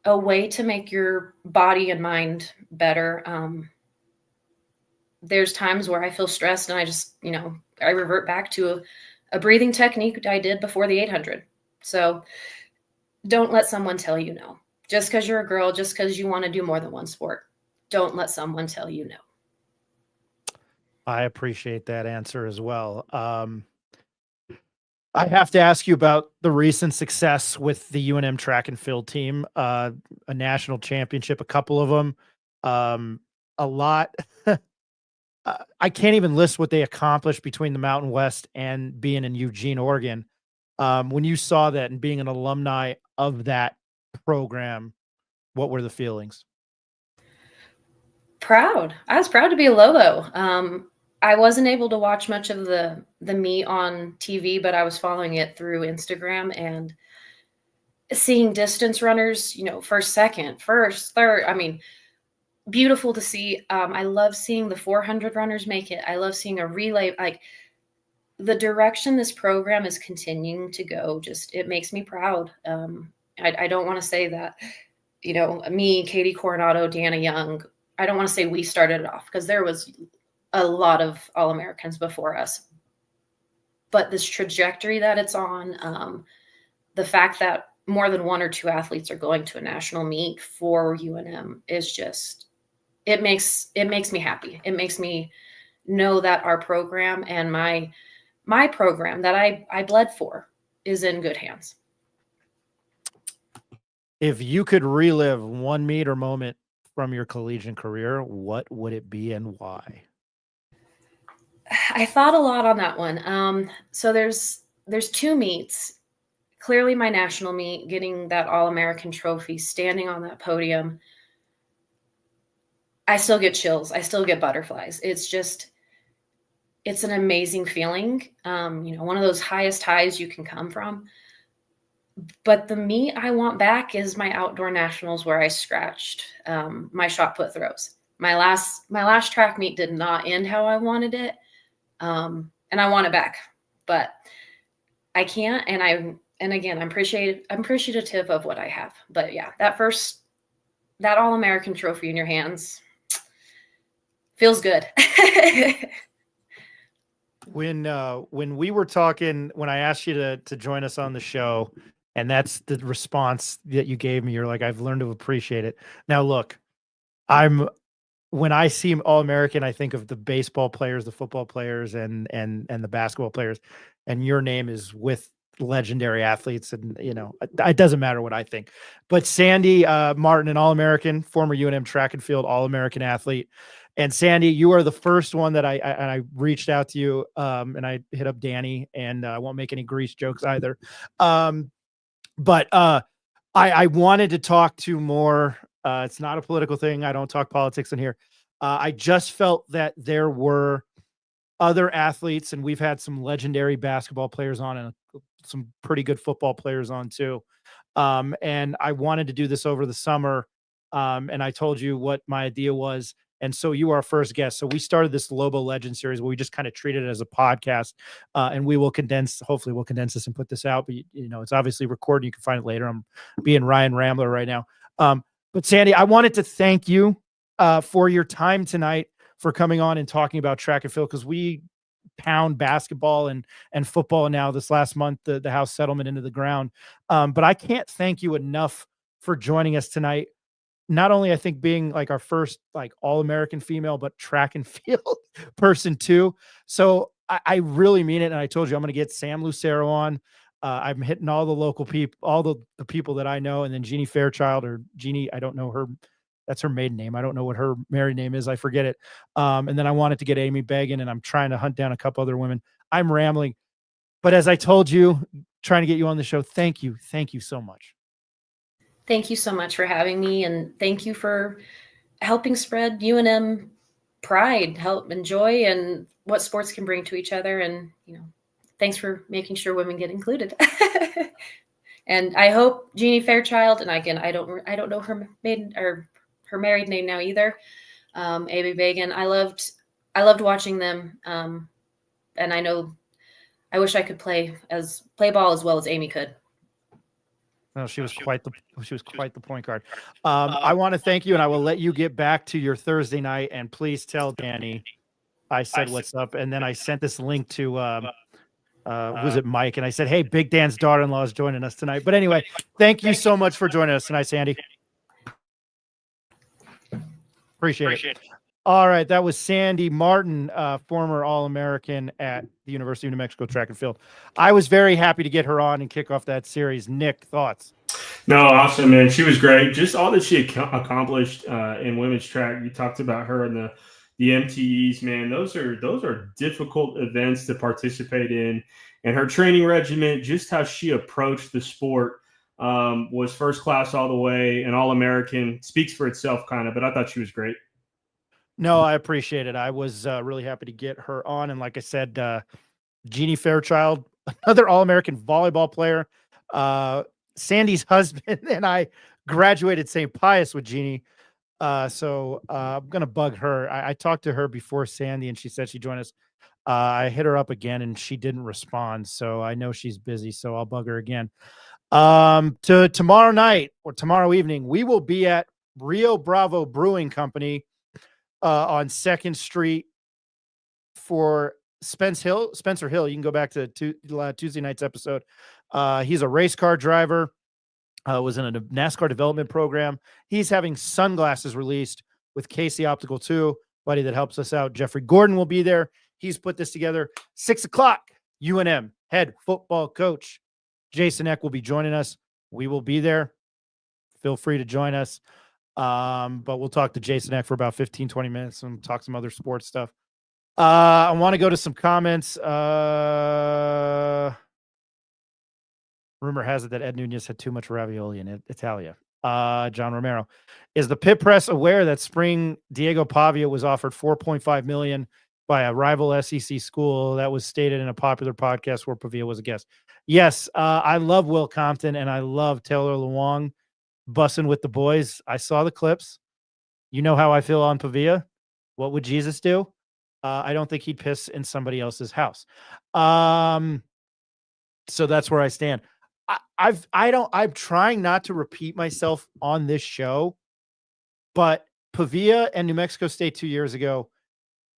[SPEAKER 8] a way to make your body and mind better. There's times where I feel stressed and I just, I revert back to a breathing technique I did before the 800. So don't let someone tell you no. Just because you're a girl, just because you want to do more than one sport, don't let someone tell you no.
[SPEAKER 3] I appreciate that answer as well. I have to ask you about the recent success with the UNM track and field team, a national championship, a couple of them, a lot I can't even list what they accomplished between the Mountain West and being in Eugene, Oregon. When you saw that and being an alumni of that program, what were the feelings?
[SPEAKER 8] Proud. I was proud to be a Lobo. I wasn't able to watch much of the meet on TV, but I was following it through Instagram and seeing distance runners, first, second, first, third. I mean, beautiful to see. I love seeing the 400 runners make it. I love seeing a relay. Like, the direction this program is continuing to go, it makes me proud. I don't want to say that, me, Katie Coronado, Deanna Young, I don't want to say we started it off, because there was a lot of All-Americans before us. But this trajectory that it's on, the fact that more than one or two athletes are going to a national meet for UNM is it makes me happy. It makes me know that our program and my program that I bled for is in good hands.
[SPEAKER 3] If you could relive one meet or moment from your collegiate career, what would it be and why?
[SPEAKER 8] I thought a lot on that one. So there's two meets. Clearly my national meet, getting that All-American trophy, standing on that podium. I still get chills. I still get butterflies. It's an amazing feeling. One of those highest highs you can come from. But the meet I want back is my outdoor nationals, where I scratched my shot put throws. My last track meet did not end how I wanted it. And I want it back, but I can't. And again, I'm appreciative of what I have. But yeah, that All-American trophy in your hands feels good.
[SPEAKER 3] When we were talking, when I asked you to join us on the show, and that's the response that you gave me, you're like, I've learned to appreciate it. Now, look, when I see All-American, I think of the baseball players, the football players, and the basketball players, and your name is with legendary athletes, and it doesn't matter what I think. But Sandy Martin, an All-American, former UNM track and field All-American athlete. And Sandy, you are the first one that I reached out to you, and I hit up Danny, and I won't make any grease jokes either. But I wanted to talk to more. It's not a political thing. I don't talk politics in here. I just felt that there were other athletes, and we've had some legendary basketball players on and some pretty good football players on too. And I wanted to do this over the summer. And I told you what my idea was. And so you are our first guest. So we started this Lobo Legend series where we just kind of treat it as a podcast, and we will hopefully we'll condense this and put this out, but it's obviously recorded. You can find it later. I'm being Ryan Rambler right now. But Sandy, I wanted to thank you for your time tonight, for coming on and talking about track and field, because we pound basketball and football now. This last month, the House settlement into the ground. But I can't thank you enough for joining us tonight. Not only, I think, being like our first All-American female, but track and field person too. So I really mean it. And I told you I'm going to get Sam Lucero on. I'm hitting all the local people, all the people that I know, and then Jeannie Fairchild, or Jeannie, I don't know her. That's her maiden name. I don't know what her married name is. I forget it. And then I wanted to get Amy Began, and I'm trying to hunt down a couple other women. I'm rambling, but as I told you, trying to get you on the show. Thank you. Thank you so much.
[SPEAKER 8] Thank you so much for having me, and thank you for helping spread UNM pride, help and joy, and what sports can bring to each other. And thanks for making sure women get included. And I hope Jeannie Fairchild, and again, I don't know her maiden or her married name now either. Amy Began. I loved watching them, and I wish I could play ball as well as Amy could.
[SPEAKER 3] No, she was quite the point guard. I want to thank you, and I will let you get back to your Thursday night. And please tell Danny I said what's up. And then I sent this link to was it Mike? And I said, hey, Big Dan's daughter-in-law is joining us tonight. But anyway, thank you so much for joining us tonight, Sandy. Appreciate it. All right, that was Sandy Martin, former All-American at the University of New Mexico track and field. I was very happy to get her on and kick off that series. Nick, thoughts?
[SPEAKER 5] No, awesome, man. She was great. Just all that she accomplished in women's track. You talked about her in the the MTEs, man, those are difficult events to participate in. And her training regimen, just how she approached the sport, was first class all the way, and All-American. Speaks for itself, kind of. But I thought she was great.
[SPEAKER 3] No, I appreciate it. I was really happy to get her on. And like I said, Jeannie Fairchild, another All-American volleyball player. Sandy's husband and I graduated St. Pius with Jeannie. So I'm going to bug her. I talked to her before Sandy and she said she'd join us. I hit her up again and she didn't respond. So I know she's busy. So I'll bug her again. To tomorrow night or tomorrow evening, we will be at Rio Bravo Brewing Company on 2nd Street for Spencer Hill. You can go back to Tuesday night's episode. He's a race car driver, was in a NASCAR development program. He's having sunglasses released with Casey Optical 2, buddy that helps us out. Jeffrey Gordon will be there. He's put this together. 6 o'clock, UNM head football coach Jason Eck will be joining us. We will be there. Feel free to join us. But we'll talk to Jason Eck for about 15, 20 minutes and talk some other sports stuff. I want to go to some comments. Rumor has it that Ed Nunez had too much ravioli in Italia. John Romero. Is the Pit Press aware that spring Diego Pavia was offered $4.5 million by a rival SEC school? That was stated in a popular podcast where Pavia was a guest. Yes, I love Will Compton and I love Taylor Luong bussing with the boys. I saw the clips. You know how I feel on Pavia. What would Jesus do? I don't think he'd piss in somebody else's house. So that's where I stand. I'm trying not to repeat myself on this show, but Pavia and New Mexico State 2 years ago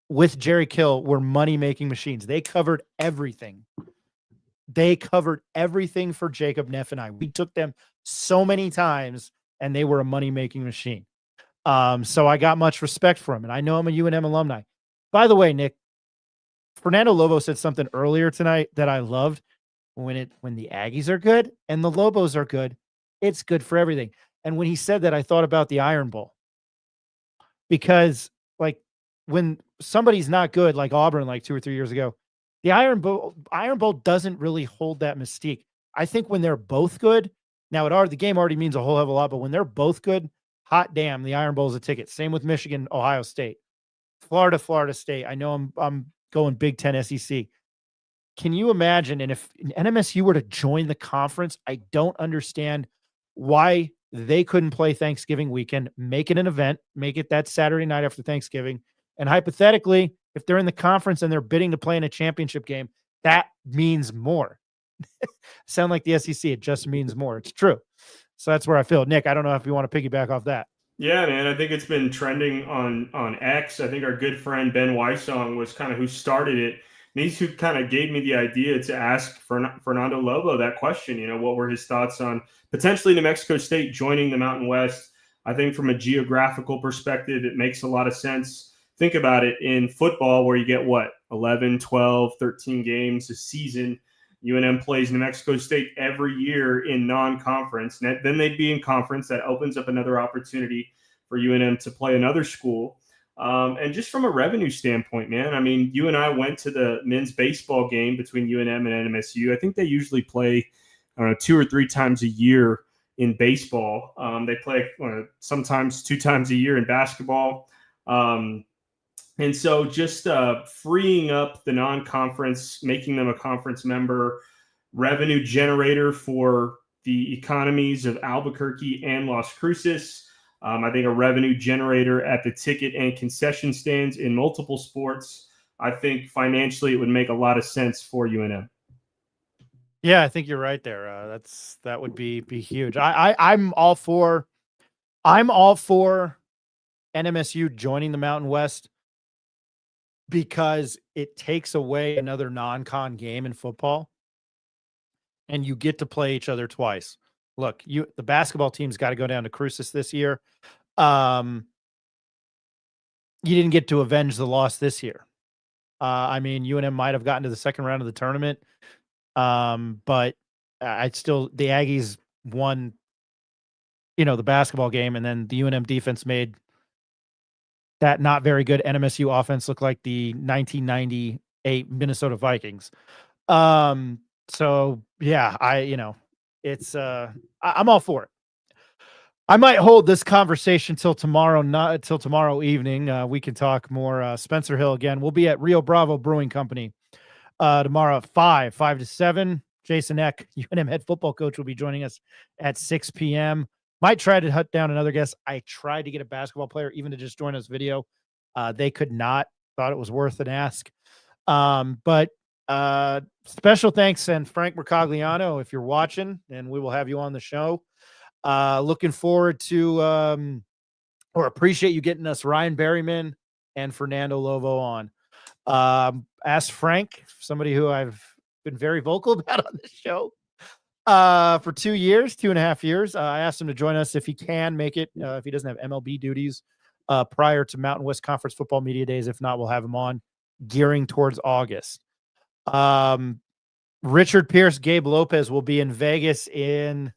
[SPEAKER 3] with Jerry Kill were money-making machines. They covered everything. They covered everything for Jacob Neff and I. We took them so many times and they were a money-making machine. So I got much respect for him and I know I'm a UNM alumni. By the way, Nick, Fernando Lovo said something earlier tonight that I loved. When the Aggies are good and the Lobos are good, it's good for everything. And when he said that, I thought about the Iron Bowl. Because like when somebody's not good, like Auburn, like 2 or 3 years ago, the Iron Bowl doesn't really hold that mystique. I think when they're both good, now the game already means a whole hell of a lot, but when they're both good, hot damn, the Iron Bowl is a ticket. Same with Michigan, Ohio State, Florida State. I know I'm going Big Ten SEC. Can you imagine? And if NMSU were to join the conference, I don't understand why they couldn't play Thanksgiving weekend, make it an event, make it that Saturday night after Thanksgiving. And hypothetically, if they're in the conference and they're bidding to play in a championship game, that means more. Sound like the SEC. It just means more. It's true. So that's where I feel. Nick, I don't know if you want to piggyback off that.
[SPEAKER 5] Yeah, man. I think it's been trending on X. I think our good friend Ben Wysong was kind of who started it. And he's who kind of gave me the idea to ask Fernando Lovo that question. What were his thoughts on potentially New Mexico State joining the Mountain West? I think from a geographical perspective, it makes a lot of sense. Think about it in football where you get 11, 12, 13 games a season. UNM plays New Mexico State every year in non-conference. Then they'd be in conference. That opens up another opportunity for UNM to play another school. And just from a revenue standpoint, man, I mean, you and I went to the men's baseball game between UNM and NMSU. I think they usually play, 2 or 3 times a year in baseball. They play sometimes 2 times a year in basketball. And so just freeing up the non-conference, making them a conference member, revenue generator for the economies of Albuquerque and Las Cruces. I think a revenue generator at the ticket and concession stands in multiple sports. I think financially it would make a lot of sense for UNM.
[SPEAKER 3] Yeah, I think you're right there. That would be huge. I'm all for NMSU joining the Mountain West because it takes away another non-con game in football and you get to play each other twice. Look, the basketball team's got to go down to Cruces this year. You didn't get to avenge the loss this year. I mean, UNM might have gotten to the second round of the tournament, but the Aggies won, the basketball game, and then the UNM defense made that not very good NMSU offense look like the 1998 Minnesota Vikings. So yeah, I'm all for it. I might hold this conversation till tomorrow, not till tomorrow evening. We can talk more. Spencer Hill again. We'll be at Rio Bravo Brewing Company tomorrow at 5 to 7. Jason Eck, UNM head football coach, will be joining us at 6 p.m. Might try to hunt down another guest. I tried to get a basketball player even to just join us video. They could not. Thought it was worth an ask. But special thanks and Frank Mercogliano if you're watching, and we will have you on the show. Looking forward to or appreciate you getting us Ryan Berryman and Fernando Lovo on. Ask Frank, somebody who I've been very vocal about on this show for 2.5 years. I asked him to join us if he can make it, if he doesn't have MLB duties prior to Mountain West Conference Football Media Days. If not, we'll have him on gearing towards August. Richard Pierce, Gabe Lopez will be in Vegas in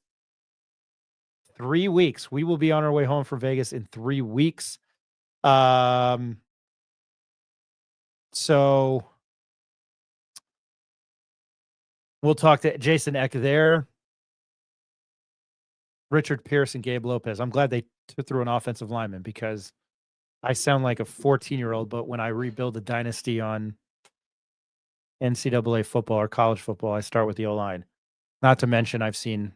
[SPEAKER 3] 3 weeks. We will be on our way home from Vegas in 3 weeks. So we'll talk to Jason Eck there. Richard Pierce and Gabe Lopez. I'm glad they threw an offensive lineman because I sound like a 14-year-old, but when I rebuild a dynasty on NCAA football or college football, I start with the O-line. Not to mention I've seen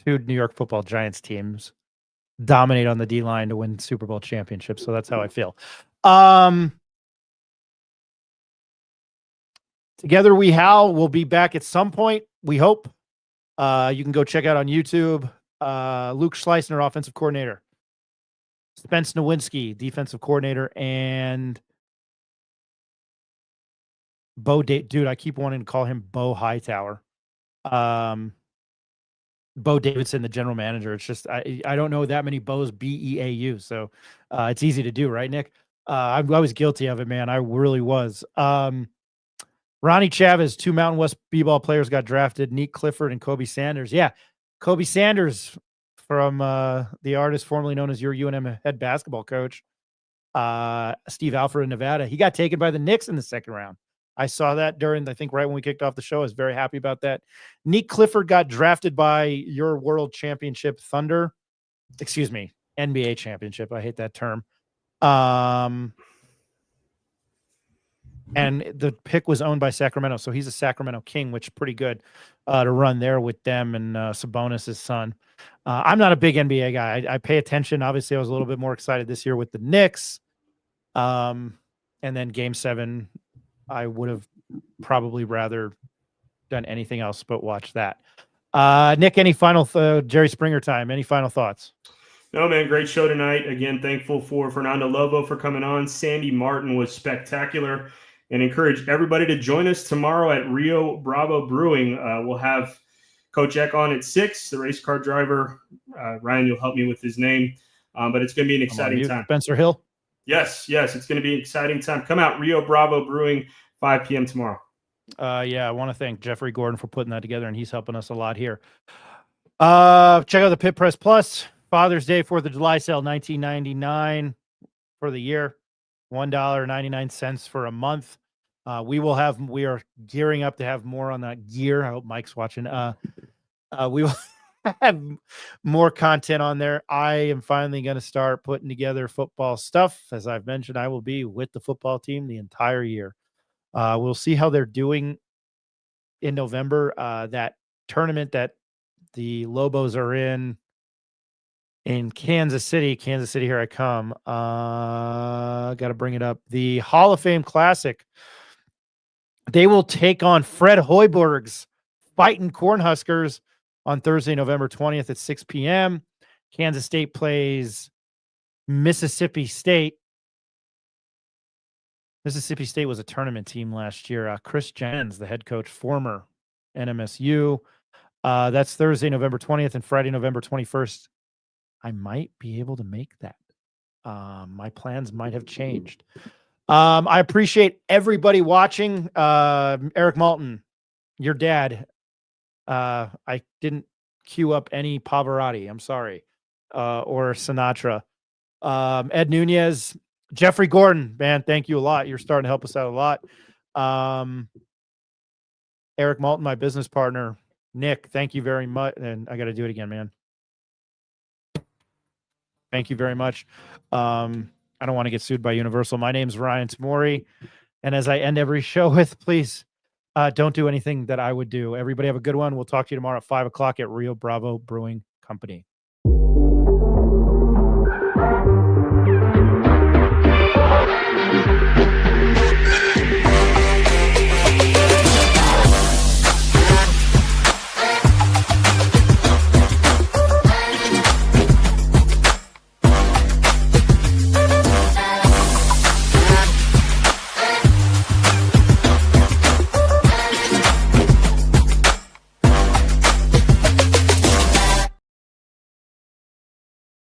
[SPEAKER 3] 2 New York Football Giants teams dominate on the D-line to win Super Bowl championships. So that's how I feel. Together We Howl will be back at some point, we hope. You can go check out on YouTube. Luke Schleisner, offensive coordinator. Spence Nowinski, defensive coordinator. And dude, I keep wanting to call him Bo Hightower. Bo Davidson, the general manager. It's just, I don't know that many Bo's, B-E-A-U. So it's easy to do, right, Nick? I was guilty of it, man. I really was. Ronnie Chavez, 2 Mountain West B-ball players got drafted. Neat Clifford and Kobe Sanders. Yeah, Kobe Sanders from the artist formerly known as your UNM head basketball coach, Steve Alford in Nevada. He got taken by the Knicks in the 2nd round. I saw that I think right when we kicked off the show. I was very happy about that. Neat Clifford got drafted by your world championship Thunder. Excuse me, NBA championship. I hate that term. And the pick was owned by Sacramento. So he's a Sacramento King, which is pretty good to run there with them and Sabonis' son. I'm not a big NBA guy. I pay attention. Obviously, I was a little bit more excited this year with the Knicks. And then Game 7, I would have probably rather done anything else but watch that. Nick, any final Jerry Springer time? Any final thoughts?
[SPEAKER 5] No, man, great show tonight. Again, thankful for Fernando Lovo for coming on. Sandy Martin was spectacular, and encourage everybody to join us tomorrow at Rio Bravo Brewing. We'll have Coach Eck on at 6, the race car driver. Ryan, you'll help me with his name, but it's going to be an exciting time.
[SPEAKER 3] Spencer Hill?
[SPEAKER 5] Yes, it's going to be an exciting time. Come out, Rio Bravo Brewing, 5 p.m. tomorrow.
[SPEAKER 3] Yeah, I want to thank Jeffrey Gordon for putting that together, and he's helping us a lot here. Check out the Pit Press Plus Father's Day 4th of July sale, $19.99 for the year, $1.99 for a month. We are gearing up to have more on that gear. I hope Mike's watching. We will have more content on there. I am finally going to start putting together football stuff. As I've mentioned, I will be with the football team the entire year. We'll see how they're doing in November. That tournament that the Lobos are in Kansas City, here I come. Got to bring it up. The Hall of Fame Classic. They will take on Fred Hoiberg's Fighting Cornhuskers on Thursday, November 20th at 6 p.m. Kansas State plays Mississippi State. Mississippi State was a tournament team last year. Chris Jennings, the head coach, former NMSU. That's Thursday, November 20th and Friday, November 21st. I might be able to make that. My plans might have changed. I appreciate everybody watching. Eric Malton, your dad. I didn't queue up any Pavarotti. I'm sorry. Or Sinatra. Ed Nunez, Jeffrey Gordon, man, thank you a lot. You're starting to help us out a lot. Eric Malton, my business partner. Nick, thank you very much. And I got to do it again, man. Thank you very much. I don't want to get sued by Universal. My name's Ryan Tamori. And as I end every show with, please don't do anything that I would do. Everybody have a good one. We'll talk to you tomorrow at 5 o'clock at Rio Bravo Brewing Company.